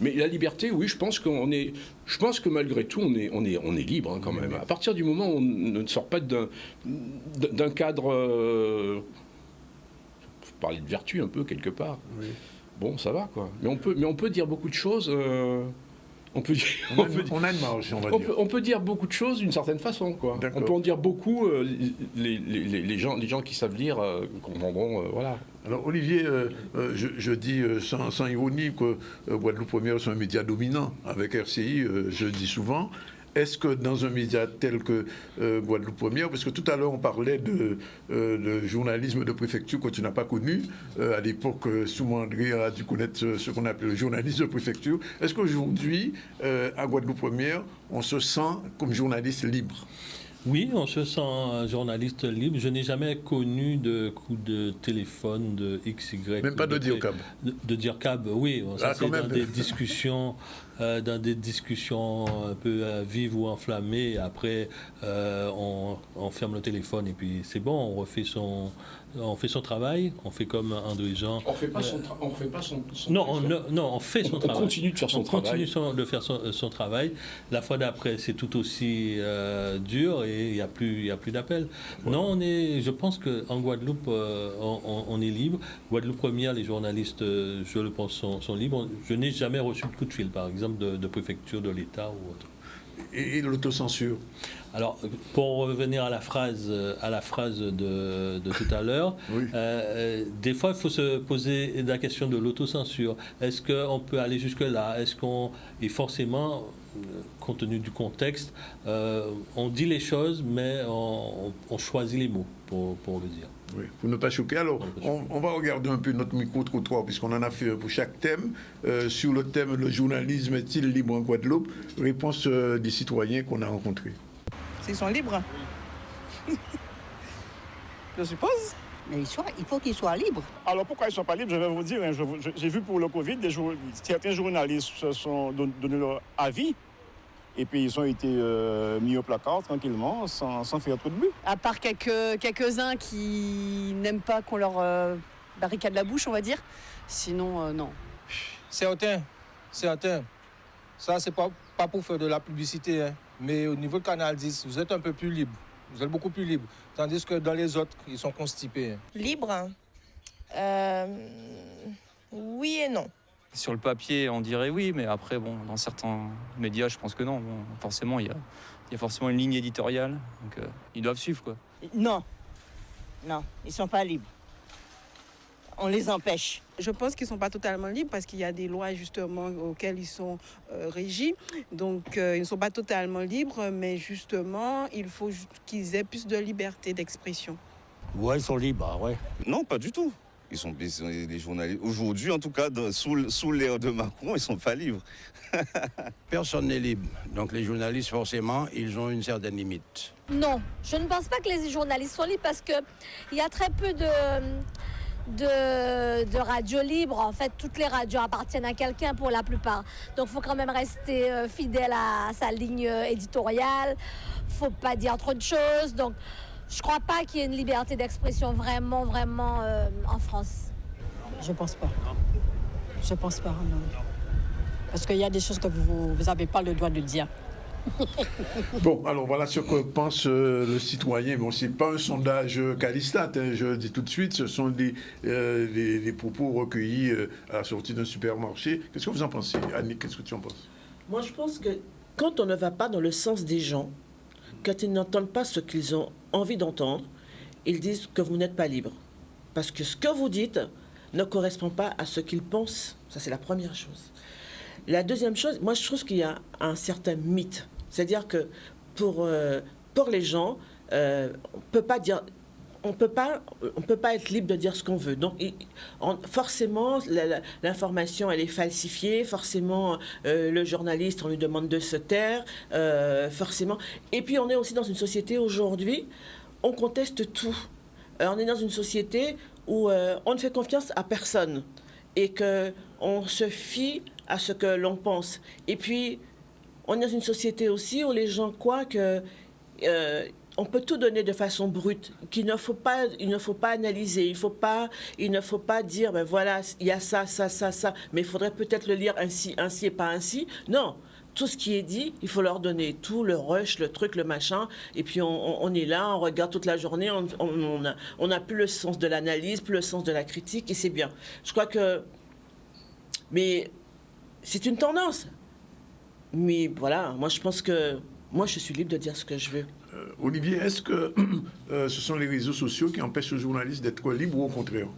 S4: Mais la liberté, oui, je pense que malgré tout, on est libre, hein, quand même. À partir du moment où on ne sort pas d'un cadre... faut parler de vertu un peu, quelque part. Oui. Bon, ça va, quoi. Mais on peut dire beaucoup de choses... On a une marge, on va dire. On peut dire beaucoup de choses d'une certaine façon, quoi. On peut en dire beaucoup. Les gens qui savent lire comprendront, voilà.
S1: Alors Olivier, je dis sans ironie que Guadeloupe Première c'est un média dominant avec RCI. Je le dis souvent. Est-ce que dans un média tel que Guadeloupe Première, parce que tout à l'heure on parlait de journalisme de préfecture que tu n'as pas connu, à l'époque souvent André a dû connaître ce qu'on appelle le journalisme de préfecture, est-ce qu'aujourd'hui à Guadeloupe Première on se sent comme journaliste libre?
S9: Oui, on se sent journaliste libre. Je n'ai jamais connu de coup de téléphone de XY.
S1: Même pas de DIRCAB.
S9: De DIRCAB, oui. Ça, c'est dans des discussions. Dans des discussions un peu vives ou enflammées. Après, on ferme le téléphone et puis c'est bon, on fait son travail, on fait comme André Jean.
S4: On fait pas son
S9: Non, on fait son travail.
S4: On continue de faire son travail.
S9: On continue de faire son travail. La fois d'après, c'est tout aussi dur et il n'y a plus d'appel. Ouais. Non, je pense qu'en Guadeloupe, on est libre. Guadeloupe Première, les journalistes, je le pense, sont libres. Je n'ai jamais reçu de coup de fil, par exemple, de préfecture de l'État ou autre.
S1: Et l'autocensure?
S9: Alors, pour revenir à la phrase de tout à l'heure, oui. Des fois, il faut se poser la question de l'autocensure. Est-ce qu'on peut aller jusque-là? Et forcément, compte tenu du contexte, on dit les choses, mais on choisit les mots pour le dire.
S1: Oui, pour ne pas choquer. Alors, on va regarder un peu notre micro-trottoir, puisqu'on en a fait pour chaque thème. Sur le thème « Le journalisme est-il libre en Guadeloupe ?» Réponse des citoyens qu'on a rencontrés.
S19: S'ils sont libres? Je suppose.
S21: Mais il faut qu'ils soient libres.
S10: Alors pourquoi ils ne sont pas libres? Je vais vous dire, hein, j'ai vu pour le Covid, certains journalistes se sont donné leur avis et puis ils ont été mis au placard tranquillement sans faire trop de bruit.
S20: À part quelques-uns qui n'aiment pas qu'on leur barricade la bouche, on va dire. Sinon, non.
S6: Certains. Ça, c'est pas pour faire de la publicité, hein. Mais au niveau de Canal 10, vous êtes un peu plus libre. Vous êtes beaucoup plus libre. Tandis que dans les autres, ils sont constipés. Hein.
S8: Libre? Oui et non.
S11: Sur le papier, on dirait oui, mais après, bon, dans certains médias, je pense que non. Bon, forcément, il y a forcément une ligne éditoriale, donc ils doivent suivre, quoi.
S21: Non, ils ne sont pas libres. On les empêche.
S14: Je pense qu'ils ne sont pas totalement libres parce qu'il y a des lois justement auxquelles ils sont régis. Donc ils ne sont pas totalement libres, mais justement, il faut qu'ils aient plus de liberté d'expression.
S22: Ouais, ils sont libres, ouais.
S15: Non, pas du tout. Ils sont les journalistes. Aujourd'hui, en tout cas, sous l'ère de Macron, ils ne sont pas libres.
S22: Personne n'est libre. Donc les journalistes, forcément, ils ont une certaine limite.
S7: Non, je ne pense pas que les journalistes sont libres parce qu'il y a très peu de radios libres. En fait, toutes les radios appartiennent à quelqu'un pour la plupart. Donc, il faut quand même rester fidèle à sa ligne éditoriale. Il ne faut pas dire trop de choses. Donc, je ne crois pas qu'il y ait une liberté d'expression vraiment en France.
S2: Je ne pense pas. Je ne pense pas, non. Parce qu'il y a des choses que vous n'avez pas le droit de dire.
S1: Bon, alors voilà ce que pense le citoyen. Bon, ce n'est pas un sondage Calistat, hein, je le dis tout de suite, ce sont des propos recueillis à la sortie d'un supermarché. Qu'est-ce que vous en pensez, Annick? Qu'est-ce que tu en penses?
S3: Moi, je pense que quand on ne va pas dans le sens des gens, quand ils n'entendent pas ce qu'ils ont envie d'entendre, ils disent que vous n'êtes pas libre. Parce que ce que vous dites ne correspond pas à ce qu'ils pensent. Ça, c'est la première chose. La deuxième chose, moi, je trouve qu'il y a un certain mythe. C'est-à-dire que pour les gens, on peut pas être libre de dire ce qu'on veut. Donc, forcément, l'information, elle est falsifiée. Forcément, le journaliste, on lui demande de se taire. Forcément. Et puis, on est aussi dans une société aujourd'hui, on conteste tout. On est dans une société où on ne fait confiance à personne et qu'on se fie à ce que l'on pense. Et puis, on est dans une société aussi où les gens croient que on peut tout donner de façon brute, il ne faut pas analyser, il ne faut pas dire, ben voilà, il y a ça, mais il faudrait peut-être le lire ainsi et pas ainsi. Non, tout ce qui est dit, il faut leur donner tout, le rush, le truc, le machin, et puis on est là, on regarde toute la journée, on n'a plus le sens de l'analyse, plus le sens de la critique, et c'est bien. Je crois que... Mais c'est une tendance. Mais voilà, moi je pense que je suis libre de dire ce que je veux.
S1: Olivier, est-ce que ce sont les réseaux sociaux qui empêchent le journaliste d'être libre ou au contraire?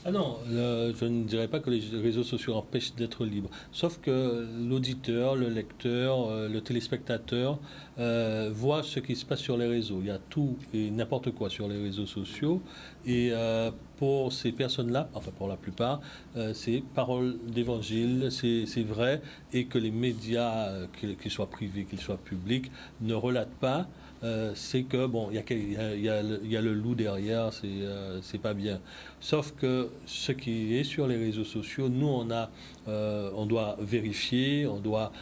S9: Ah non, je ne dirais pas que les réseaux sociaux empêchent d'être libre. Sauf que l'auditeur, le lecteur, le téléspectateur voit ce qui se passe sur les réseaux. Il y a tout et n'importe quoi sur les réseaux sociaux. Et pour ces personnes-là, enfin pour la plupart, c'est parole d'évangile, c'est vrai. Et que les médias, qu'ils soient privés, qu'ils soient publics, ne relatent pas. C'est que, bon, il y a le loup derrière, c'est pas bien. Sauf que ce qui est sur les réseaux sociaux, nous, on doit vérifier, on doit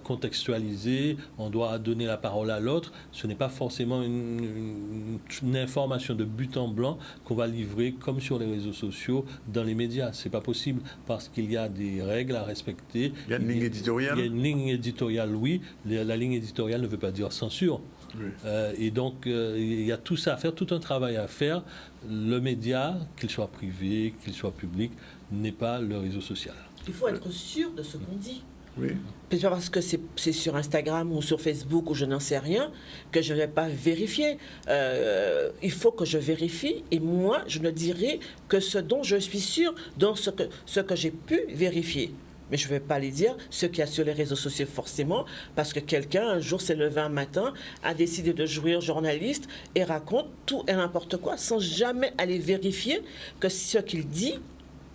S9: contextualiser, on doit donner la parole à l'autre. Ce n'est pas forcément une information de but en blanc qu'on va livrer comme sur les réseaux sociaux dans les médias. C'est pas possible parce qu'il y a des règles à respecter.
S1: Il y a une ligne éditoriale.
S9: Il y a une ligne éditoriale, oui. La ligne éditoriale ne veut pas dire censure. Oui. Et donc, il y a tout ça à faire, tout un travail à faire. Le média, qu'il soit privé, qu'il soit public, n'est pas le réseau social.
S3: Il faut être sûr de ce qu'on dit.
S1: Oui.
S3: C'est pas parce que c'est sur Instagram ou sur Facebook ou je n'en sais rien que je ne vais pas vérifier. Il faut que je vérifie et moi, je ne dirai que ce dont je suis sûr, dans ce que j'ai pu vérifier. Mais je ne vais pas les dire, ce qu'il y a sur les réseaux sociaux forcément, parce que quelqu'un, un jour, s'est levé un matin, a décidé de jouer journaliste et raconte tout et n'importe quoi, sans jamais aller vérifier que ce qu'il dit,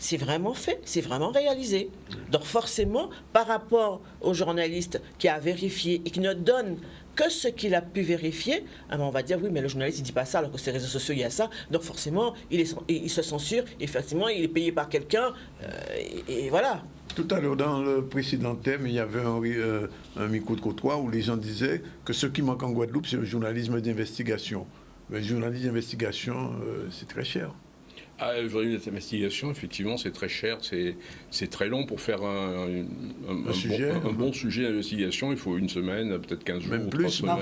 S3: c'est vraiment fait, c'est vraiment réalisé. Donc forcément, par rapport au journaliste qui a vérifié et qui ne donne que ce qu'il a pu vérifier, on va dire oui, mais le journaliste il dit pas ça, alors que sur les réseaux sociaux il y a ça, donc forcément il se censure, effectivement il est payé par quelqu'un, et voilà.
S1: Tout à l'heure, dans le précédent thème, il y avait un micro-trottoir où les gens disaient que ce qui manque en Guadeloupe, c'est le journalisme d'investigation. Mais le journalisme d'investigation, c'est très cher.
S4: Le journalisme d'investigation, effectivement, c'est très cher, c'est très long pour faire un bon sujet d'investigation. Il faut une semaine, peut-être 15 jours,
S1: même
S4: ou
S1: plus,
S4: 3 semaines,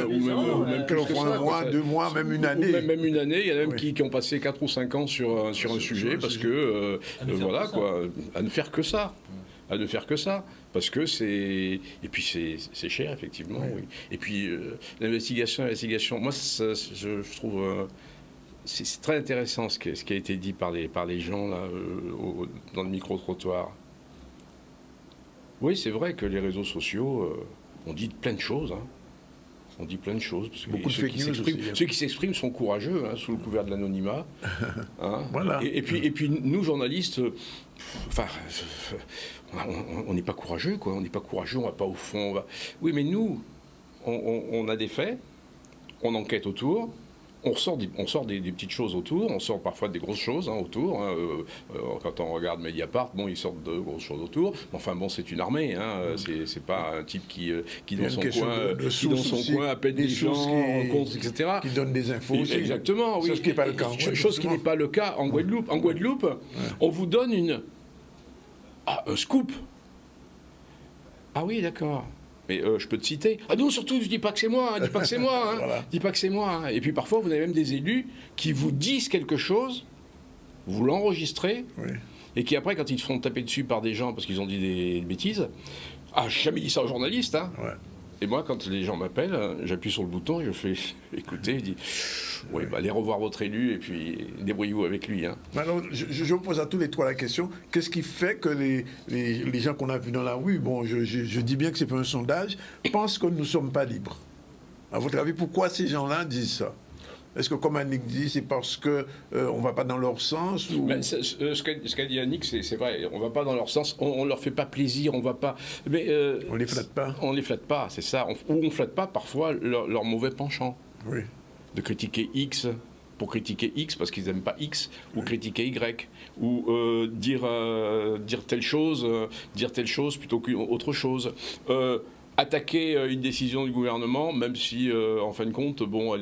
S1: ou même un mois, 2 mois, même une année.
S4: Même une année. Il y en a même qui ont passé 4 ou 5 ans sur un sujet parce que, voilà, quoi, à ne faire que ça. À ne faire que ça, parce que c'est... Et puis c'est cher, effectivement, oui. Et puis l'investigation, moi, je trouve... c'est très intéressant ce qui a été dit par les gens là, dans le micro-trottoir. Oui, c'est vrai que les réseaux sociaux, on dit plein de choses, hein. On dit plein de choses. Parce que
S1: beaucoup de fake news aussi.
S4: Ceux qui s'expriment sont courageux, hein, sous le couvert de l'anonymat. Hein.
S1: Voilà.
S4: Et puis nous, journalistes, enfin, on n'est pas courageux, quoi. On n'est pas courageux, on va pas au fond. Oui, mais nous, on a des faits, on enquête autour. On sort des petites choses autour, on sort parfois des grosses choses, hein, autour. Hein, quand on regarde Mediapart, bon, ils sortent de grosses choses autour. Mais enfin bon, c'est une armée, hein, c'est pas un type qui dans son coin appelle des gens, rencontre, etc.
S1: Qui donne des infos aussi.
S4: Exactement, oui.
S1: Chose qui n'est pas le cas.
S4: Chose qui n'est pas le cas en Guadeloupe. En Guadeloupe, on vous donne un scoop. Ah oui, d'accord. Mais je peux te citer. Ah non, surtout, je dis pas que c'est moi, hein, dis pas que c'est moi, hein, voilà. Dis pas que c'est moi. Hein. Et puis parfois, vous avez même des élus qui vous disent quelque chose, vous l'enregistrez, et qui après, quand ils se font taper dessus par des gens parce qu'ils ont dit des bêtises, j'ai jamais dit ça aux journalistes, hein. Et moi, quand les gens m'appellent, j'appuie sur le bouton, je fais écouter, je dis oui, allez revoir votre élu et puis débrouillez-vous avec lui. Hein.
S1: Alors, je vous pose à tous les trois la question, qu'est-ce qui fait que les gens qu'on a vus dans la rue, bon, je dis bien que c'est pas un sondage, pensent que nous ne sommes pas libres? À votre avis, pourquoi ces gens-là disent ça? Est-ce que, comme Annick dit, c'est parce qu'on ne va pas dans leur sens ou...
S4: Ce qu'a dit Annick, c'est vrai, on ne va pas dans leur sens, on ne leur fait pas plaisir, on va pas... Mais,
S1: on ne les flatte pas.
S4: On ne les flatte pas, c'est ça. Ou on ne flatte pas parfois leur mauvais penchant.
S1: Oui.
S4: De critiquer X pour critiquer X parce qu'ils n'aiment pas X, ou critiquer Y, ou dire telle chose plutôt qu'autre chose. Attaquer une décision du gouvernement, même si, en fin de compte, bon,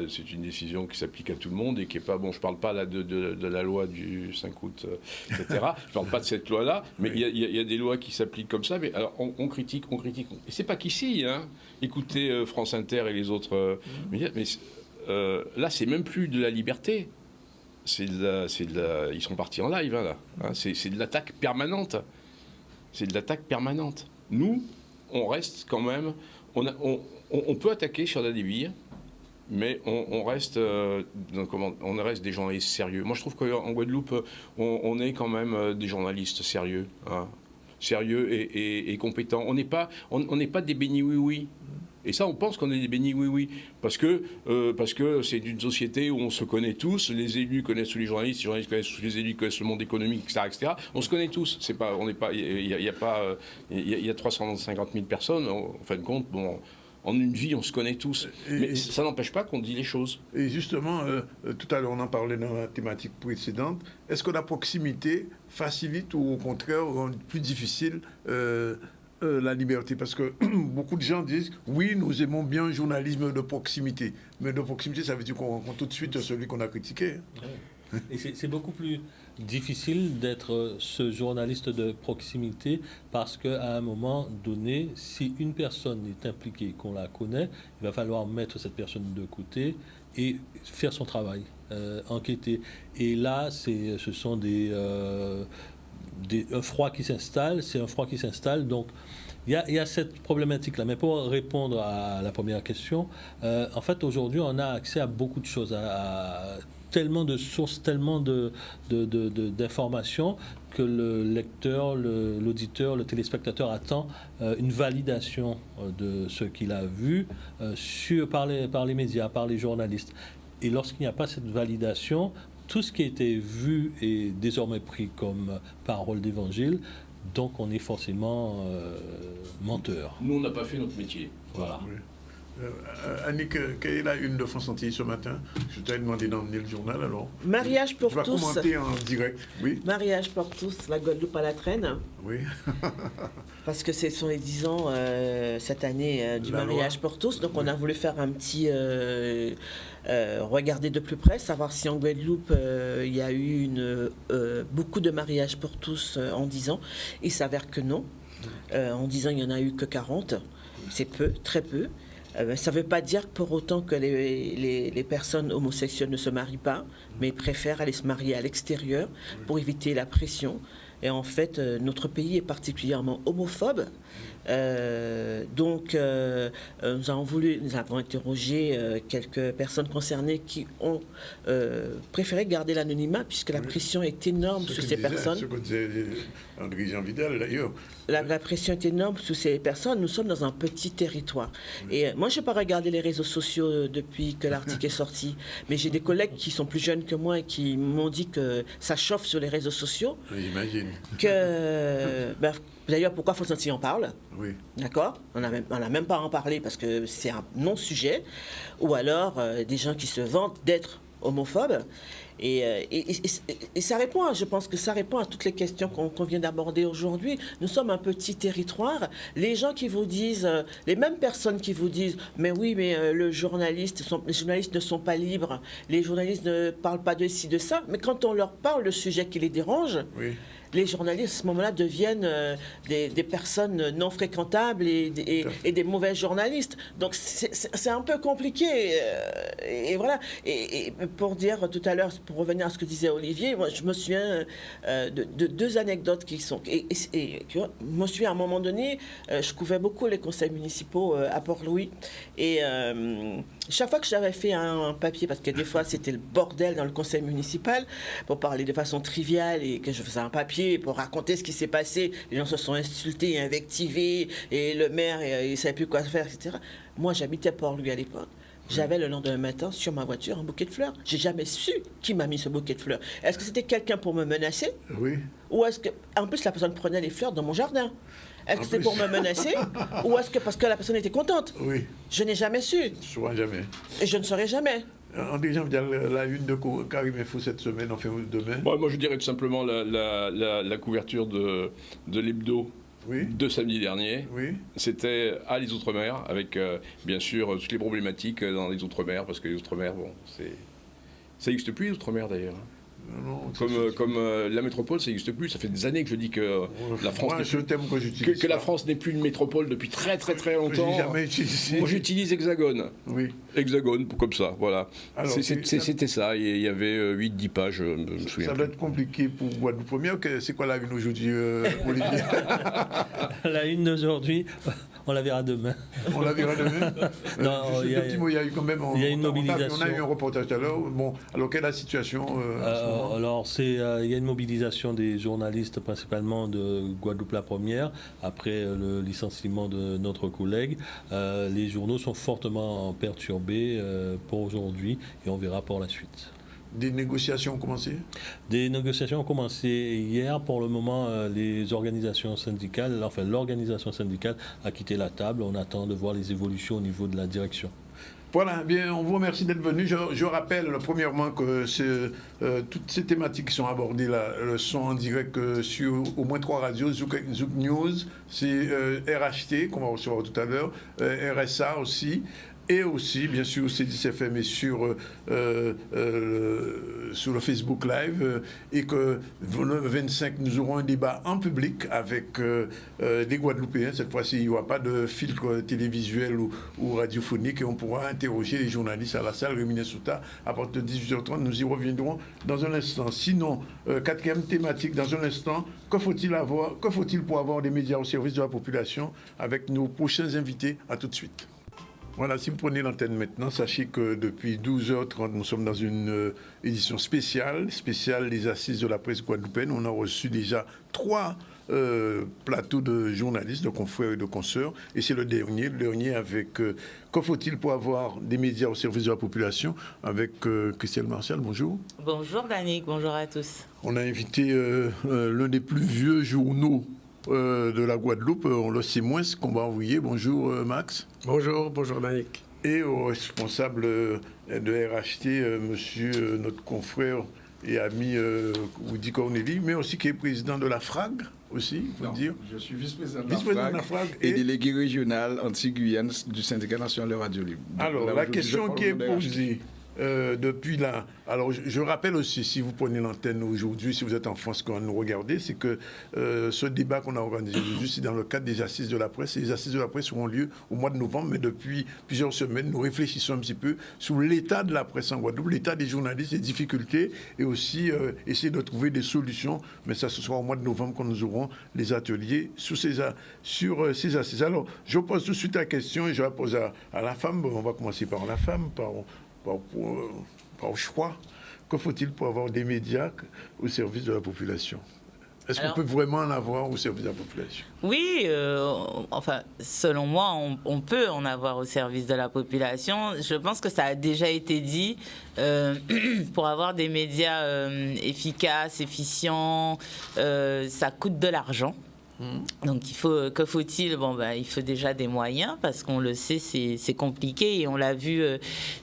S4: c'est une décision qui s'applique à tout le monde et qui est pas, bon, je parle pas là de la loi du 5 août, etc. Je parle pas de cette loi-là, mais il y a des lois qui s'appliquent comme ça. Mais alors, on critique. Et c'est pas qu'ici, hein. Écoutez France Inter et les autres médias, mais là, c'est même plus de la liberté. Ils sont partis en live, hein, là. Hein, c'est de l'attaque permanente. C'est de l'attaque permanente. Nous, on reste quand même, on peut attaquer sur la débile, mais on reste des journalistes sérieux. Moi, je trouve qu'en Guadeloupe, on est quand même des journalistes sérieux, hein, sérieux et compétents. On n'est pas des bénis oui-oui. Et ça, on pense qu'on est des bénis oui-oui, parce que c'est une société où on se connaît tous, les élus connaissent tous les journalistes connaissent tous les élus, connaissent le monde économique, etc. On se connaît tous. Il y a 350 000 personnes, en fin de compte, bon, en une vie, on se connaît tous. Mais ça n'empêche pas qu'on dit les choses.
S1: Et justement, tout à l'heure, on en parlait dans la thématique précédente, est-ce que la proximité facilite ou au contraire rend plus difficile la liberté? Parce que beaucoup de gens disent oui, nous aimons bien le journalisme de proximité, mais de proximité, ça veut dire qu'on rencontre tout de suite celui qu'on a critiqué.
S9: Et c'est beaucoup plus difficile d'être ce journaliste de proximité parce qu'à un moment donné, si une personne est impliquée, qu'on la connaît, il va falloir mettre cette personne de côté et faire son travail, enquêter. Et là, ce sont un froid qui s'installe, donc il y a cette problématique-là. Mais pour répondre à la première question, en fait, aujourd'hui, on a accès à beaucoup de choses, à tellement de sources, tellement d'informations que le lecteur, l'auditeur, le téléspectateur attend une validation de ce qu'il a vu par les médias, par les journalistes. Et lorsqu'il n'y a pas cette validation, tout ce qui a été vu est désormais pris comme parole d'évangile, donc on est forcément menteur.
S4: Nous, on n'a pas fait notre métier. Voilà.
S1: Oui. Annick, quelle est la une de France Antilles ce matin? Je t'ai demandé d'emmener le journal, alors.
S3: Mariage pour
S1: tu vas
S3: tous.
S1: commenter en direct, oui.
S3: Mariage pour tous, la Guadeloupe à la traîne.
S1: Oui.
S3: Parce que ce sont les 10 ans cette année du mariage pour tous. Donc on a voulu faire un petit regarder de plus près, savoir si en Guadeloupe il y a eu beaucoup de mariages pour tous en 10 ans. Il s'avère que non. En 10 ans, il n'y en a eu que 40. C'est peu, très peu. Ça ne veut pas dire pour autant que les personnes homosexuelles ne se marient pas, mais préfèrent aller se marier à l'extérieur pour éviter la pression. Et en fait, notre pays est particulièrement homophobe. Donc, nous avons interrogé quelques personnes concernées qui ont préféré garder l'anonymat puisque la pression est énorme sur ces personnes.
S1: Ce que disait André Jean Vidal, d'ailleurs.
S3: La pression est énorme sur ces personnes. Nous sommes dans un petit territoire. Et moi, je n'ai pas regardé les réseaux sociaux depuis que l'article est sorti, mais j'ai des collègues qui sont plus jeunes que moi et qui m'ont dit que ça chauffe sur les réseaux sociaux.
S1: J'imagine.
S3: D'ailleurs, pourquoi France Antilles en parle?
S1: Oui.
S3: D'accord? On n'a même pas à en parler parce que c'est un non-sujet. Ou alors, des gens qui se vantent d'être homophobes. Et ça répond, je pense que ça répond à toutes les questions qu'on vient d'aborder aujourd'hui. Nous sommes un petit territoire. Les gens qui vous disent, les mêmes personnes qui vous disent, mais oui, mais les journalistes ne sont pas libres, les journalistes ne parlent pas de ci, de ça. Mais quand on leur parle le sujet qui les dérange,
S1: oui,
S3: les journalistes, à ce moment-là, deviennent des personnes non fréquentables et des mauvais journalistes. Donc, c'est un peu compliqué. Et voilà. Et pour dire tout à l'heure, pour revenir à ce que disait Olivier, moi, je me souviens de deux anecdotes qui sont... je me souviens, à un moment donné, je couvrais beaucoup les conseils municipaux à Port-Louis. Et chaque fois que j'avais fait un papier, parce que des fois, c'était le bordel dans le conseil municipal, pour parler de façon triviale, et que je faisais un papier pour raconter ce qui s'est passé, les gens se sont insultés, invectivés, et le maire, il ne savait plus quoi faire, etc. Moi, j'habitais Port-Louis à l'époque. J'avais le lendemain matin sur ma voiture un bouquet de fleurs. J'ai jamais su qui m'a mis ce bouquet de fleurs. Est-ce que c'était quelqu'un pour me menacer?
S1: Oui.
S3: Ou est-ce que, en plus, la personne prenait les fleurs dans mon jardin? Est-ce que c'est pour me menacer ou est-ce que parce que la personne était contente?
S1: Oui.
S3: Je n'ai jamais su.
S1: Souvent jamais.
S3: Et je ne saurais jamais.
S1: André Jean Vidal, la une de Karim Info cette semaine, enfin demain.
S4: Bon, moi, je dirais tout simplement la couverture de l'hebdo.
S1: Oui.
S4: De samedi dernier.
S1: Oui.
S4: C'était à les Outre-mer, avec bien sûr toutes les problématiques dans les Outre-mer, parce que les Outre-mer, bon, ça n'existe plus les Outre-mer d'ailleurs.
S1: Non,
S4: comme la métropole, ça n'existe plus. Ça fait des années que je dis que la France que la France n'est plus une métropole depuis très très très longtemps.
S1: Jamais utilisé.
S4: Moi, j'utilise Hexagone.
S1: Oui.
S4: Hexagone, comme ça, voilà. C'était ça. Il y avait 8-10 pages, je me souviens.
S1: Ça doit être compliqué pour Guadeloupe Première. C'est quoi la une aujourd'hui, Olivier?
S9: La une d'aujourd'hui, on la verra demain.
S1: On la verra demain.
S9: Non,
S1: il y a eu quand même.
S9: Il y a une mobilisation.
S1: On a eu un reportage tout à l'heure. Bon, alors quelle est la situation
S9: alors, il y a une mobilisation des journalistes, principalement de Guadeloupe la Première, après le licenciement de notre collègue. Les journaux sont fortement perturbés pour aujourd'hui et on verra pour la suite.
S1: Des négociations ont commencé?
S9: Des négociations ont commencé hier. Pour le moment, l'organisation syndicale a quitté la table. On attend de voir les évolutions au niveau de la direction.
S1: Voilà, bien, on vous remercie d'être venu. Je rappelle premièrement que toutes ces thématiques qui sont abordées là sont en direct sur au moins 3 radios, Zouk News, c'est RHT qu'on va recevoir tout à l'heure, RSA aussi. Et aussi, bien sûr, C10FM est sur le Facebook Live. Et que le 25, nous aurons un débat en public avec des Guadeloupéens. Cette fois-ci, il n'y aura pas de filtre télévisuel ou radiophonique. Et on pourra interroger les journalistes à la salle Rémy Souta à partir de 18h30. Nous y reviendrons dans un instant. Sinon, 4e thématique, dans un instant, que faut-il pour avoir des médias au service de la population avec nos prochains invités? À tout de suite. Voilà, si vous prenez l'antenne maintenant, sachez que depuis 12h30, nous sommes dans une édition spéciale des Assises de la presse guadeloupéenne. On a reçu déjà 3 plateau de journalistes, de confrères et de consoeurs. Et c'est le dernier avec que faut-il pour avoir des médias au service de la population, avec Christelle Martial. Bonjour.
S5: Bonjour Danick, bonjour à tous.
S1: On a invité l'un des plus vieux journaux de la Guadeloupe, on le sait moins, Combat Ouvrier. Bonjour Max.
S12: Bonjour Danick.
S1: Et au responsable de RHT, monsieur notre confrère et ami Woody Corneli, mais aussi qui est président de la FRAG aussi, il faut dire.
S23: Je suis vice-président de
S1: la
S23: FRAG
S1: et
S23: délégué régional anti-Guyane du syndicat national de Radio Libre.
S1: Alors, la question qui est posée depuis là, alors je rappelle aussi, si vous prenez l'antenne aujourd'hui, si vous êtes en France quand vous nous regardez, c'est que ce débat qu'on a organisé aujourd'hui, c'est dans le cadre des assises de la presse. Et les assises de la presse auront lieu au mois de novembre, mais depuis plusieurs semaines, nous réfléchissons un petit peu sur l'état de la presse en Guadeloupe, l'état des journalistes, les difficultés, et aussi essayer de trouver des solutions. Mais ça, ce sera au mois de novembre quand nous aurons les ateliers sur ces assises. Alors, je pose tout de suite la question et je la pose à la femme. On va commencer par la femme, par choix. Que faut-il pour avoir des médias au service de la population? Est-ce qu'on peut vraiment en avoir au service de la population?
S5: Oui, enfin, selon moi, on peut en avoir au service de la population. Je pense que ça a déjà été dit. Pour avoir des médias efficaces, efficients, ça coûte de l'argent. Donc que faut-il? Il faut déjà des moyens, parce qu'on le sait, c'est compliqué, et on l'a vu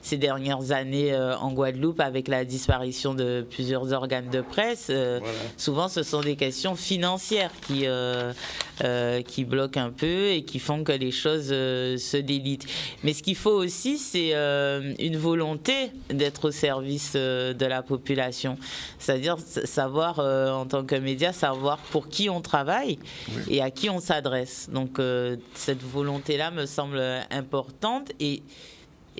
S5: ces dernières années en Guadeloupe avec la disparition de plusieurs organes de presse. Souvent ce sont des questions financières qui bloquent un peu et qui font que les choses se délitent. Mais ce qu'il faut aussi, c'est une volonté d'être au service de la population, c'est-à-dire savoir en tant que média, savoir pour qui on travaille. Et à qui on s'adresse. Donc cette volonté-là me semble importante. Et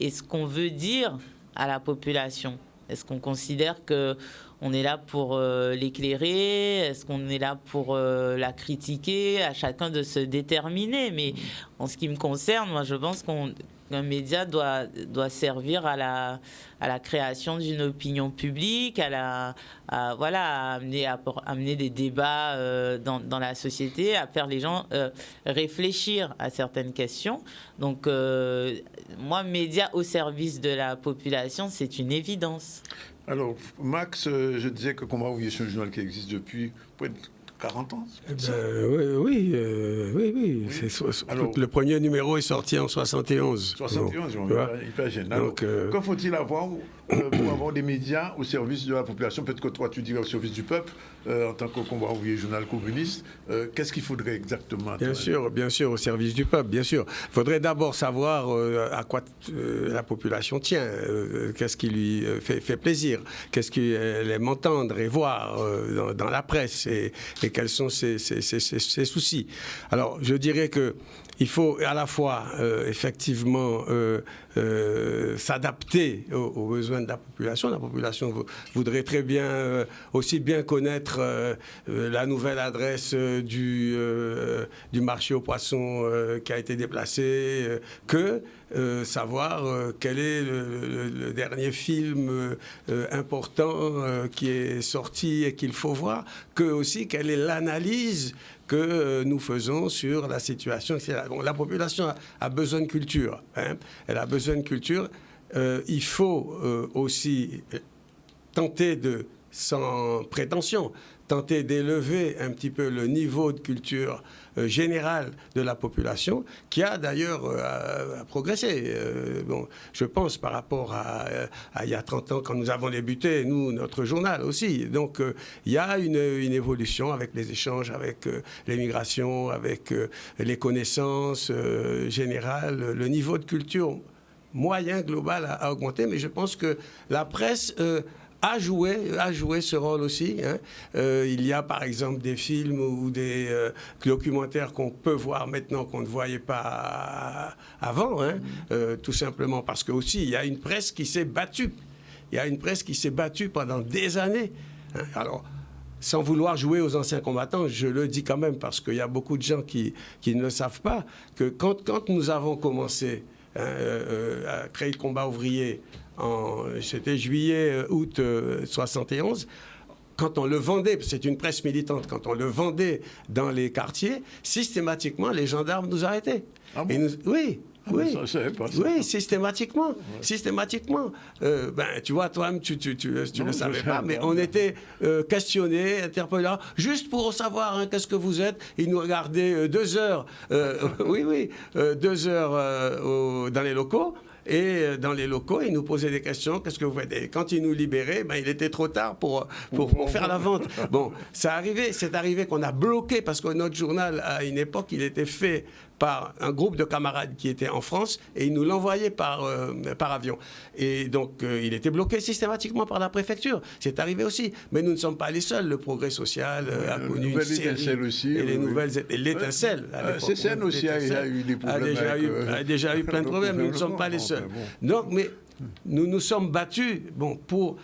S5: ce qu'on veut dire à la population, est-ce qu'on considère qu'on est là pour l'éclairer? Est-ce qu'on est là pour la critiquer? À chacun de se déterminer. Mais en ce qui me concerne, moi je pense qu'un média doit servir à la création d'une opinion publique, à amener des débats dans la société, à faire les gens réfléchir à certaines questions. Donc, moi, média au service de la population, c'est une évidence.
S1: Alors, Max, je disais que Combat Ouvrier, c'est un journal qui existe depuis près de 40 ans.
S12: Oui. Alors, le premier numéro est sorti en 71.
S1: 71, hyper jeune. Alors, que faut-il avoir pour avoir des médias au service de la population? Peut-être que toi, tu dirais au service du peuple, en tant que Combat Ouvrier, journal communiste. Qu'est-ce qu'il faudrait exactement?
S12: Bien sûr, au service du peuple, bien sûr. Il faudrait d'abord savoir à quoi la population tient, qu'est-ce qui lui fait plaisir, qu'est-ce qu'il aime entendre et voir dans la presse, et quels sont ses soucis. Alors, je dirais qu'il faut à la fois, effectivement, s'adapter aux besoins de la population. La population voudrait très bien, aussi bien connaître la nouvelle adresse du marché aux poissons qui a été déplacée, que savoir quel est le dernier film important qui est sorti et qu'il faut voir, que aussi quelle est l'analyse que nous faisons sur la situation. Bon, la population a besoin de culture. Elle a besoin de culture. Il faut aussi tenter sans prétention, tenter d'élever un petit peu le niveau de culture générale de la population, qui a d'ailleurs progressé. Je pense par rapport à il y a 30 ans, quand nous avons débuté, notre journal aussi. Donc, il y a une évolution avec les échanges, avec l'émigration, avec les connaissances générales. Le niveau de culture moyen, global, a augmenté, mais je pense que la presse a joué ce rôle aussi. Il y a par exemple des films ou des documentaires qu'on peut voir maintenant qu'on ne voyait pas avant, tout simplement parce que aussi il y a une presse qui s'est battue. Il y a une presse qui s'est battue pendant des années. Alors, sans vouloir jouer aux anciens combattants, je le dis quand même parce qu'il y a beaucoup de gens qui ne le savent pas, que quand nous avons commencé à créer le Combat Ouvrier, c'était juillet-août 71, quand on le vendait, c'est une presse militante, quand on le vendait dans les quartiers, systématiquement, les gendarmes nous arrêtaient.
S1: Ah bon?
S12: Oui. Oui,
S1: ça, pas ça.
S12: Oui, systématiquement. Ouais. Systématiquement. Tu vois, toi-même, tu ne le savais pas, mais on était questionnés, interpellés, juste pour savoir qu'est-ce que vous êtes. Ils nous regardaient 2 heures, 2 heures dans les locaux. Et dans les locaux, ils nous posaient des questions. Qu'est-ce que vous faites? Et quand ils nous libéraient, il était trop tard pour faire la vente. Bon, c'est arrivé qu'on a bloqué, parce que notre journal, à une époque, il était fait par un groupe de camarades qui étaient en France et ils nous l'envoyaient par avion. Et donc, il était bloqué systématiquement par la préfecture. C'est arrivé aussi. Mais nous ne sommes pas les seuls. Le Progrès social a connu une série. Aussi, et les nouvelles... L'étincelle.
S1: CCN aussi a eu des problèmes.
S12: A déjà eu plein de problèmes. Nous ne sommes pas les seuls. Donc, mais nous nous sommes battus pour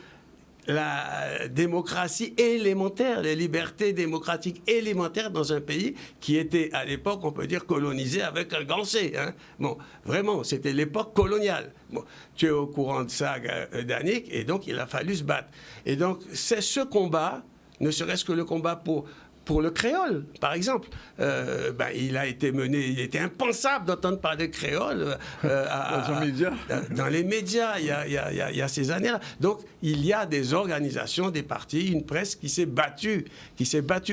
S12: la démocratie élémentaire, les libertés démocratiques élémentaires dans un pays qui était, à l'époque, on peut dire, colonisé avec un grand C. Bon, vraiment, c'était l'époque coloniale. Bon, tu es au courant de ça, Danick, et donc il a fallu se battre. Et donc, c'est ce combat, ne serait-ce que le combat pour le créole, par exemple. Il a été mené, il était impensable d'entendre parler de créole dans les médias il y a ces années-là. Donc, il y a des organisations, des partis, une presse qui s'est battue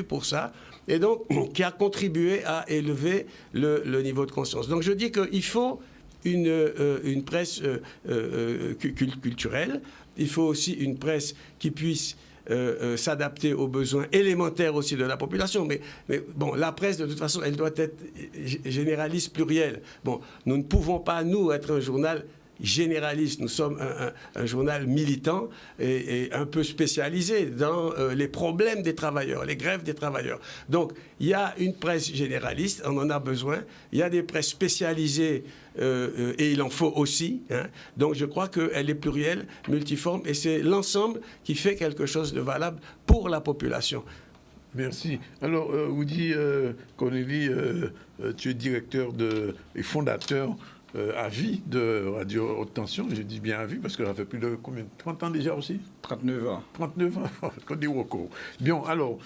S12: pour ça, et donc qui a contribué à élever le niveau de conscience. Donc, je dis qu'il faut une presse culturelle, il faut aussi une presse qui puisse s'adapter aux besoins élémentaires aussi de la population. Mais bon, la presse, de toute façon, elle doit être généraliste, plurielle. Bon, nous ne pouvons pas, nous, être un journal généraliste. Nous sommes un journal militant et un peu spécialisé dans les problèmes des travailleurs, les grèves des travailleurs. Donc, il y a une presse généraliste, on en a besoin. Il y a des presses spécialisées et il en faut aussi. Donc, je crois qu'elle est plurielle, multiforme, et c'est l'ensemble qui fait quelque chose de valable pour la population.
S1: Merci. Alors, Woody Connelly, tu es directeur et fondateur à vie de Radio Haute Tension. Je dis bien à vie parce que ça fait plus de combien, 30 ans déjà aussi?
S23: 39 ans.
S1: 39 ans, qu'on dit Woko. Bien, alors,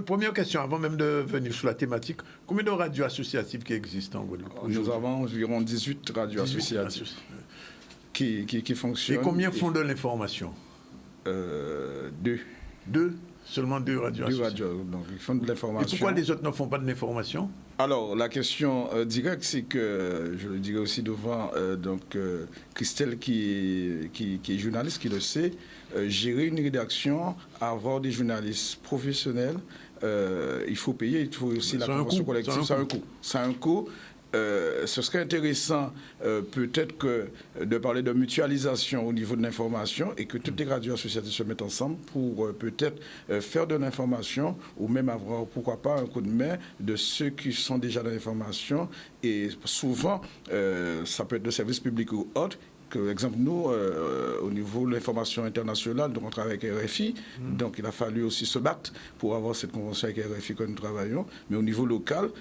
S1: première question, avant même de venir sur la thématique, combien de radios associatives qui existent en Guadeloupe?
S23: Nous avons environ 18 radios associatives qui fonctionnent.
S1: Et combien font de l'information?
S23: 2.
S1: 2? Seulement 2 radios associatives.
S23: 2 radios, donc ils font de l'information.
S1: Et pourquoi les autres ne font pas de l'information?
S23: Alors, la question directe, c'est que, je le dirais aussi devant Christelle, qui est journaliste, qui le sait, gérer une rédaction, avoir des journalistes professionnels, il faut payer, il faut aussi la convention collective, ça a un coût. Ça a un coût. Ce serait intéressant peut-être de parler de mutualisation au niveau de l'information et que toutes les radios associatives se mettent ensemble pour peut-être faire de l'information ou même avoir, pourquoi pas, un coup de main de ceux qui sont déjà dans l'information. Et souvent, ça peut être de services publics ou autres. Par exemple, nous, au niveau de l'information internationale, on travaille avec RFI, donc il a fallu aussi se battre pour avoir cette convention avec RFI que nous travaillons. Mais au niveau local,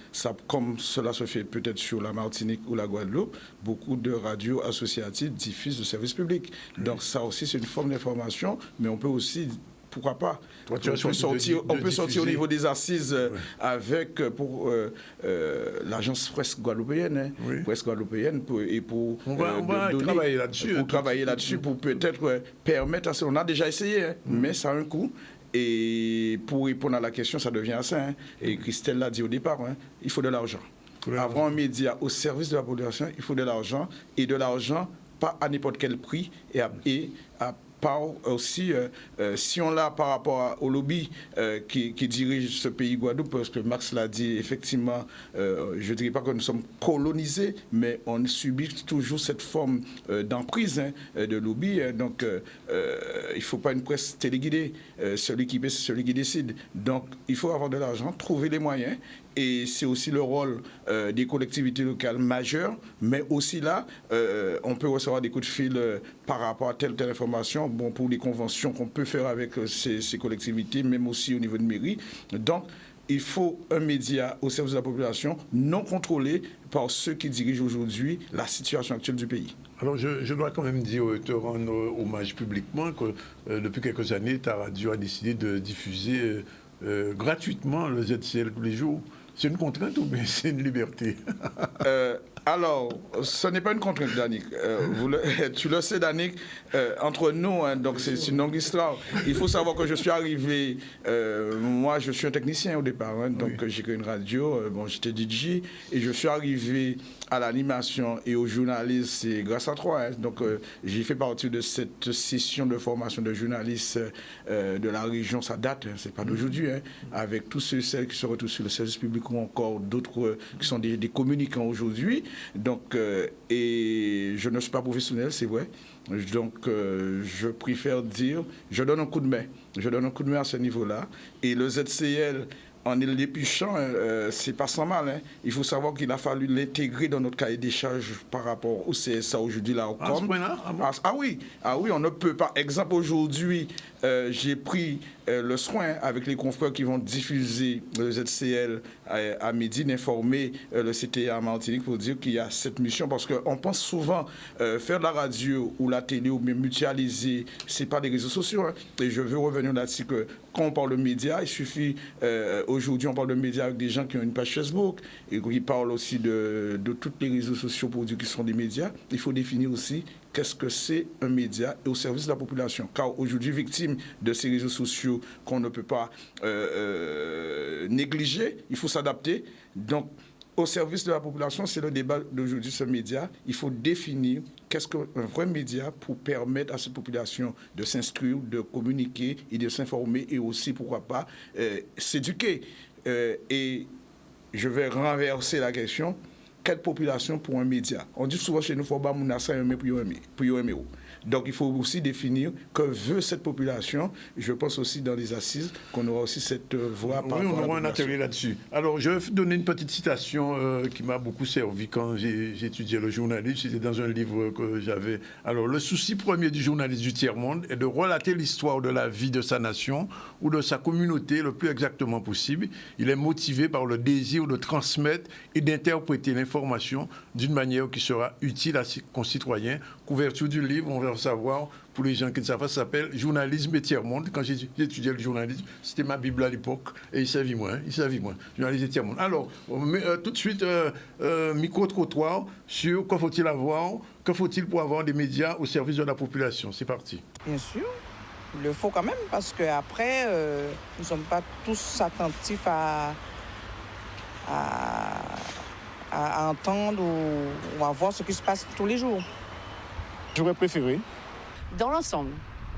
S23: comme cela se fait peut-être sur la Martinique ou la Guadeloupe, beaucoup de radios associatives diffusent de services publics. Donc ça aussi, c'est une forme d'information, mais on peut aussi... Pourquoi pas? On peut sortir au niveau des assises avec pour l'agence presse guadeloupéenne, presse guadeloupéenne, pour travailler là-dessus, pour peut-être permettre à ce qu'on a déjà essayé, mais ça a un coût. Et pour répondre à la question, ça devient assez. Et Christelle l'a dit au départ, il faut de l'argent. Avoir un média au service de la population, il faut de l'argent, et de l'argent pas à n'importe quel prix et à par aussi, si on l'a par rapport au lobby qui dirige ce pays Guadeloupe, parce que Max l'a dit, effectivement, je ne dirais pas que nous sommes colonisés, mais on subit toujours cette forme d'emprise de lobby. Donc, il ne faut pas une presse téléguidée. Celui qui paie, c'est celui qui décide. Donc, il faut avoir de l'argent, trouver les moyens. Et c'est aussi le rôle des collectivités locales majeures, mais aussi là, on peut recevoir des coups de fil par rapport à telle ou telle information, pour les conventions qu'on peut faire avec ces collectivités, même aussi au niveau de mairie. Donc, il faut un média au service de la population non contrôlé par ceux qui dirigent aujourd'hui la situation actuelle du pays.
S1: Alors, je dois quand même te rendre hommage publiquement que depuis quelques années, ta radio a décidé de diffuser gratuitement le ZCL tous les jours. C'est une contrainte ou bien c'est une liberté?
S23: Alors, ce n'est pas une contrainte, Danick. Tu le sais, Danick, entre nous, hein, donc c'est une longue histoire. Il faut savoir que je suis arrivé, moi je suis un technicien au départ, hein, donc j'ai créé une radio, j'étais DJ, et je suis arrivé à l'animation et au journalisme, c'est grâce à toi. Hein, donc j'ai fait partie de cette session de formation de journalistes de la région, ça date, hein, c'est pas d'aujourd'hui, hein, avec tous ceux et celles qui se retrouvent sur le service public ou encore d'autres qui sont des communicants aujourd'hui. Donc, et je ne suis pas professionnel, c'est vrai. Donc, je préfère dire, je donne un coup de main. Je donne un coup de main à ce niveau-là. Et le ZCL, en l'épluchant, c'est pas sans mal. Hein. Il faut savoir qu'il a fallu l'intégrer dans notre cahier des charges par rapport au CSA aujourd'hui, là, au COM. Ah oui, on ne peut pas. Exemple, aujourd'hui, j'ai pris le soin avec les confrères qui vont diffuser le ZCL à midi d'informer le CTA à Martinique pour dire qu'il y a cette mission parce qu'on pense souvent faire de la radio ou la télé ou même mutualiser, c'est pas des réseaux sociaux. Hein. Et je veux revenir là-dessus que quand on parle de médias, il suffit, aujourd'hui on parle de médias avec des gens qui ont une page Facebook et qui parlent aussi de tous les réseaux sociaux pour dire qu'ils sont des médias. Il faut définir aussi qu'est-ce que c'est un média et au service de la population. Car aujourd'hui, victime de ces réseaux sociaux qu'on ne peut pas négliger, il faut s'adapter. Donc, au service de la population, c'est le débat d'aujourd'hui, ce média. Il faut définir qu'est-ce qu'un vrai média pour permettre à cette population de s'instruire, de communiquer et de s'informer et aussi, pourquoi pas, s'éduquer. Et je vais renverser la question. Quelle population pour un média? On dit souvent chez nous, il faut pas aimer pour aimer. Donc il faut aussi définir que veut cette population. Je pense aussi dans les assises qu'on aura aussi cette voix.
S1: Oui, on aura un atelier là-dessus. Alors je vais donner une petite citation qui m'a beaucoup servi quand j'étudiais le journalisme. C'était dans un livre que j'avais. Alors le souci premier du journaliste du tiers-monde est de relater l'histoire de la vie de sa nation ou de sa communauté le plus exactement possible. Il est motivé par le désir de transmettre et d'interpréter l'information d'une manière qui sera utile à ses concitoyens. Couverture du livre, on va savoir, pour les gens qui ne savent pas, ça s'appelle Journalisme et tiers-monde. Quand j'étudiais le journalisme, c'était ma Bible à l'époque, et il savait moi. Journalisme et tiers-monde. Alors, tout de suite, micro-trottoir sur quoi faut-il avoir, que faut-il pour avoir des médias au service de la population. C'est parti.
S19: Bien sûr, il le faut quand même, parce qu'après, nous ne sommes pas tous attentifs à entendre ou à voir ce qui se passe tous les jours.
S10: J'aurais préféré.
S20: Dans l'ensemble,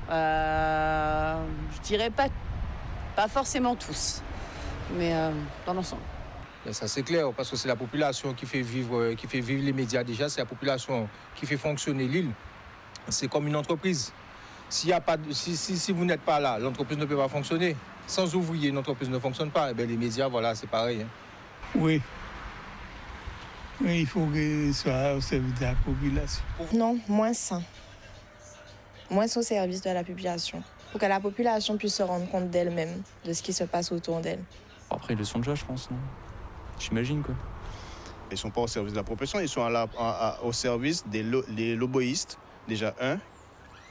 S20: je dirais pas forcément tous, mais dans l'ensemble.
S6: Ça c'est clair, parce que c'est la population qui fait vivre les médias déjà, c'est la population qui fait fonctionner l'île. C'est comme une entreprise. Si vous n'êtes pas là, l'entreprise ne peut pas fonctionner. Sans ouvriers, une entreprise ne fonctionne pas. Et bien, les médias, voilà, c'est pareil. Hein.
S13: Oui. Oui, il faut que ce soit au service de la population.
S8: Non, moins ça. Moins au service de la population. Pour que la population puisse se rendre compte d'elle-même, de ce qui se passe autour d'elle.
S11: Après, ils le sont déjà, je pense, non? J'imagine, quoi.
S16: Ils ne sont pas au service de la population, ils sont au service des lobbyistes, déjà un.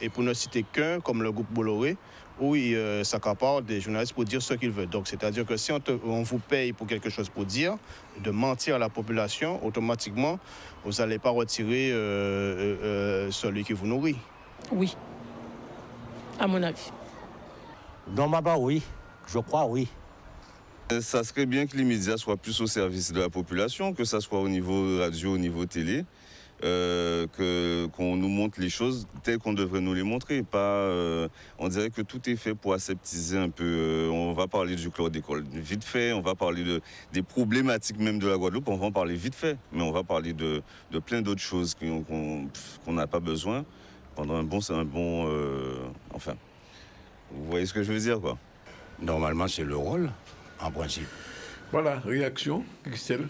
S16: Et pour ne citer qu'un, comme le groupe Bolloré, où ils s'accaparent des journalistes pour dire ce qu'ils veulent. Donc, c'est-à-dire que si on vous paye pour quelque chose pour dire, de mentir à la population, automatiquement, vous n'allez pas retirer celui qui vous nourrit.
S17: Oui, à mon avis.
S24: Normalement, oui. Je crois, oui.
S15: Ça serait bien que les médias soient plus au service de la population, que ça soit au niveau radio, au niveau télé. Qu'on nous montre les choses telles qu'on devrait nous les montrer. On dirait que tout est fait pour aseptiser un peu. On va parler du chlordécone vite fait, on va parler des problématiques même de la Guadeloupe, on va en parler vite fait. Mais on va parler de plein d'autres choses qu'on n'a pas besoin pendant enfin, vous voyez ce que je veux dire, quoi.
S22: Normalement, c'est le rôle, en principe.
S1: Voilà, réaction, Christelle.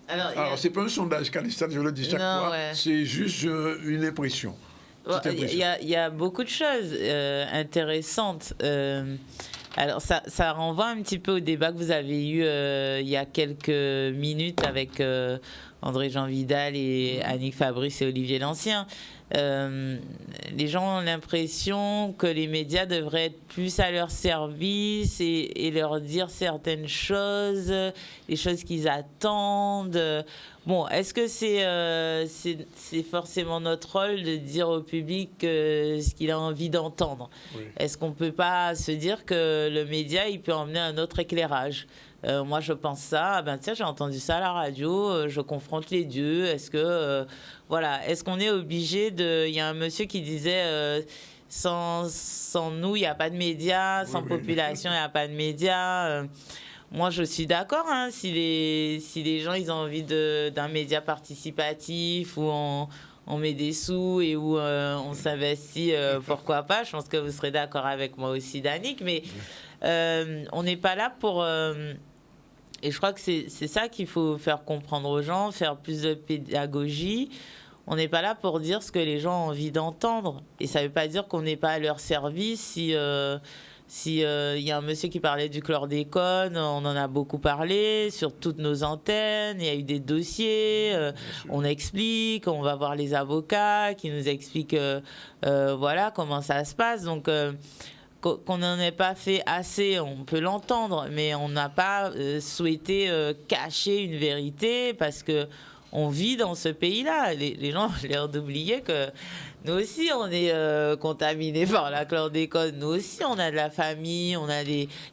S1: Alors c'est pas un sondage, Calista, je le dis chaque fois, c'est juste une impression.
S5: Il y a beaucoup de choses intéressantes. Alors, ça renvoie un petit peu au débat que vous avez eu il y a quelques minutes avec André-Jean Vidal et Annick Fabrice et Olivier Lancien. Les gens ont l'impression que les médias devraient être plus à leur service et leur dire certaines choses, les choses qu'ils attendent. Bon, est-ce que c'est forcément notre rôle de dire au public ce qu'il a envie d'entendre? Oui. Est-ce qu'on ne peut pas se dire que le média, il peut emmener un autre éclairage? Moi, je pense ça. Ben, tiens, j'ai entendu ça à la radio. Je confronte les deux. Est-ce que, voilà, est-ce qu'on est obligé de... Il y a un monsieur qui disait sans nous, il n'y a pas de médias. Sans population, il n'y a pas de médias. Moi, je suis d'accord. Hein, si les gens, ils ont envie d'un média participatif où on met des sous et où on s'investit, pourquoi pas. Je pense que vous serez d'accord avec moi aussi, Danick. Mais on n'est pas là pour... Et je crois que c'est ça qu'il faut faire comprendre aux gens, faire plus de pédagogie. On n'est pas là pour dire ce que les gens ont envie d'entendre. Et ça ne veut pas dire qu'on n'est pas à leur service. Si y a un monsieur qui parlait du chlordécone, on en a beaucoup parlé sur toutes nos antennes. Il y a eu des dossiers. On explique, on va voir les avocats qui nous expliquent voilà, comment ça se passe. Donc... qu'on n'en ait pas fait assez, on peut l'entendre, mais on n'a pas souhaité cacher une vérité parce que on vit dans ce pays-là. Les gens ont l'air d'oublier que nous aussi, on est contaminés par la chlordécone. Nous aussi, on a de la famille,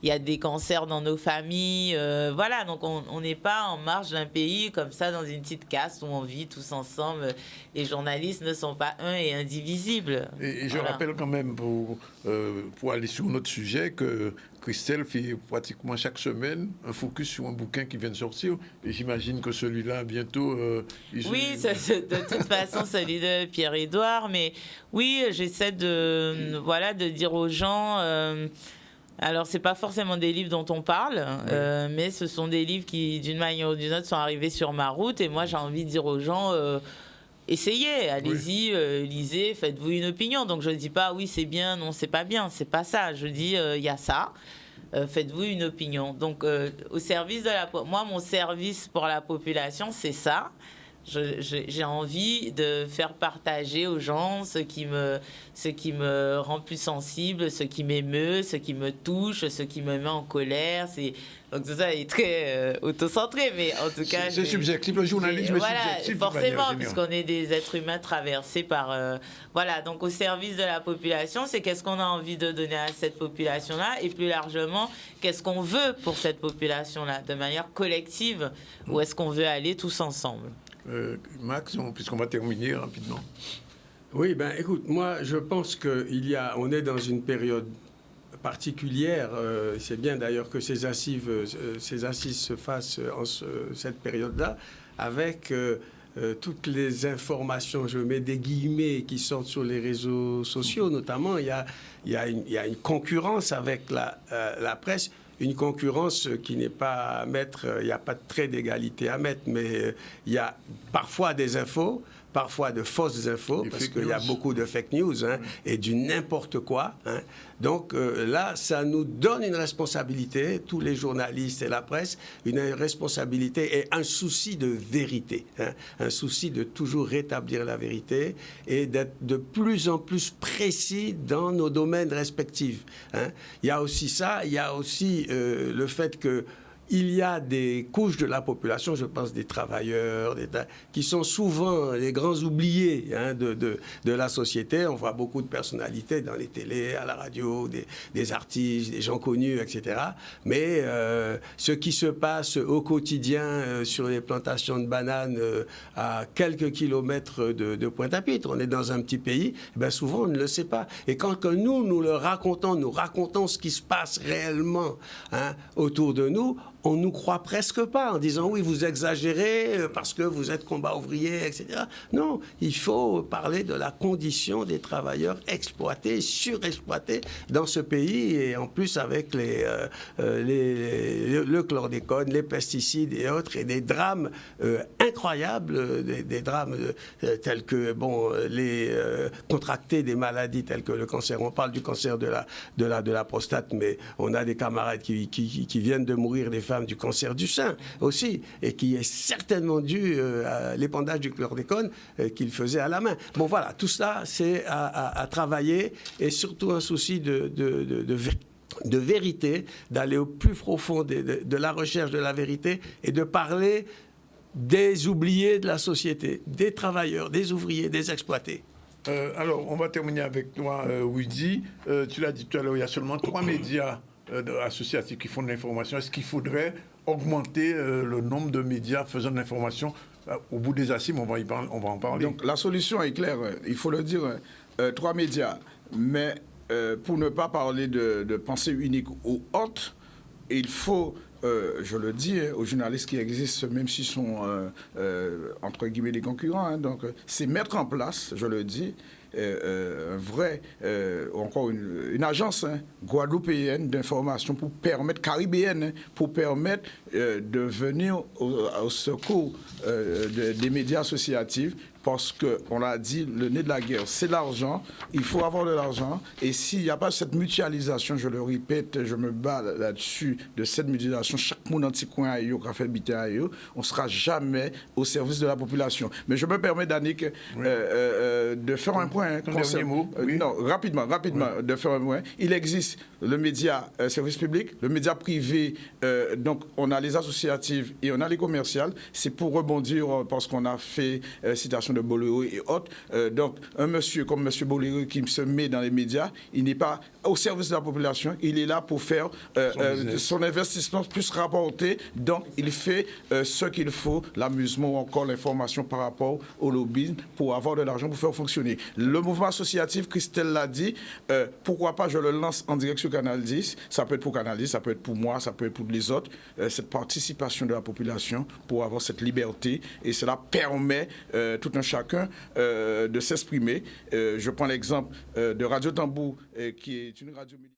S5: il y a des cancers dans nos familles. Voilà, donc on n'est pas en marge d'un pays comme ça, dans une petite caste où on vit tous ensemble. Les journalistes ne sont pas un et indivisibles.
S1: Et je rappelle quand même, pour aller sur notre sujet, que Christelle fait pratiquement chaque semaine un focus sur un bouquin qui vient de sortir. Et j'imagine que celui-là, bientôt...
S5: Oui, de toute façon, celui de Pierre-Édouard. Mais oui, j'essaie de dire aux gens... alors, c'est pas forcément des livres dont on parle, mais ce sont des livres qui, d'une manière ou d'une autre, sont arrivés sur ma route. Et moi, j'ai envie de dire aux gens... essayez, allez-y, lisez, faites-vous une opinion. Donc je ne dis pas oui c'est bien, non c'est pas bien, c'est pas ça. Je dis il y a ça, faites-vous une opinion. Donc au service de moi mon service pour la population c'est ça. J'ai envie de faire partager aux gens ce qui me rend plus sensible, ce qui m'émeut, ce qui me touche, ce qui me met en colère. Donc tout ça est très autocentré, mais en tout cas...
S1: C'est subjectif, le journalisme est subjectif.
S5: Forcément, puisqu'on est des êtres humains traversés par... voilà, donc au service de la population, c'est qu'est-ce qu'on a envie de donner à cette population-là, et plus largement, qu'est-ce qu'on veut pour cette population-là, de manière collective, où est-ce qu'on veut aller tous ensemble.
S1: Max, puisqu'on va terminer rapidement.
S12: Oui, ben écoute, moi je pense on est dans une période particulière. C'est bien d'ailleurs que ces assises se fassent en cette période-là, avec toutes les informations, je mets des guillemets, qui sortent sur les réseaux sociaux, notamment. Il y a une concurrence avec la presse. Une concurrence qui n'est pas à mettre, il n'y a pas de trait d'égalité à mettre, mais il y a parfois des infos, parfois de fausses infos, parce qu'il y a beaucoup de fake news et du n'importe quoi. Donc là, ça nous donne une responsabilité, tous les journalistes et la presse, une responsabilité et un souci de vérité, un souci de toujours rétablir la vérité et d'être de plus en plus précis dans nos domaines respectifs. Il y a aussi ça, il y a aussi le fait que il y a des couches de la population, je pense des travailleurs, qui sont souvent les grands oubliés de la société. On voit beaucoup de personnalités dans les télés, à la radio, des artistes, des gens connus, etc. Mais ce qui se passe au quotidien sur les plantations de bananes à quelques kilomètres de Pointe-à-Pitre, on est dans un petit pays, ben souvent on ne le sait pas. Et quand nous le racontons, nous racontons ce qui se passe réellement autour de nous, on nous croit presque pas en disant oui, vous exagérez parce que vous êtes combat ouvrier, etc. Non, il faut parler de la condition des travailleurs exploités, surexploités dans ce pays, et en plus avec le chlordécone, les pesticides et autres, et des drames incroyables, des drames tels que les contracter des maladies telles que le cancer. On parle du cancer de la prostate, mais on a des camarades qui viennent de mourir, des femmes du cancer du sein aussi, et qui est certainement dû à l'épandage du chlordécone qu'il faisait à la main. Bon voilà, tout ça c'est à travailler, et surtout un souci de vérité, d'aller au plus profond de la recherche de la vérité, et de parler des oubliés de la société, des travailleurs, des ouvriers, des exploités.
S1: Alors, on va terminer avec toi, Widi. Tu l'as dit tout à l'heure, il y a seulement 3 médias associatifs qui font de l'information. Est-ce qu'il faudrait augmenter le nombre de médias faisant de l'information? Au bout des assises, on va en parler.
S23: Donc, la solution est claire. Il faut le dire, 3 médias. Mais pour ne pas parler de pensée unique ou haute, il faut... je le dis aux journalistes qui existent, même s'ils sont entre guillemets des concurrents, donc c'est mettre en place, je le dis, un vrai, encore une agence guadeloupéenne d'information pour permettre, caribéenne, pour permettre de venir au secours des médias associatifs. Parce qu'on l'a dit, le nez de la guerre, c'est l'argent. Il faut avoir de l'argent. Et s'il n'y a pas cette mutualisation, je le répète, je me bats là-dessus, de cette mutualisation, chaque monde dans petit coin à eux, qui a fait biter à eux, on ne sera jamais au service de la population. Mais je me permets, Danick, de faire un point. Non, rapidement, de faire un point. Il existe le média service public, le média privé, donc on a les associatives et on a les commerciales. C'est pour rebondir, parce qu'on a fait citation de Boléro et autres. Donc, un monsieur comme M. Boléro qui se met dans les médias, il n'est pas au service de la population, il est là pour faire son investissement plus rapporté. Donc, il fait ce qu'il faut, l'amusement ou encore l'information par rapport au lobbying pour avoir de l'argent pour faire fonctionner. Le mouvement associatif, Christelle l'a dit, pourquoi pas je le lance en direct sur Canal 10. Ça peut être pour Canal 10, ça peut être pour moi, ça peut être pour les autres. Cette participation de la population pour avoir cette liberté, et cela permet tout un chacun de s'exprimer. Je prends l'exemple de Radio Tambour, qui est une radio militaire.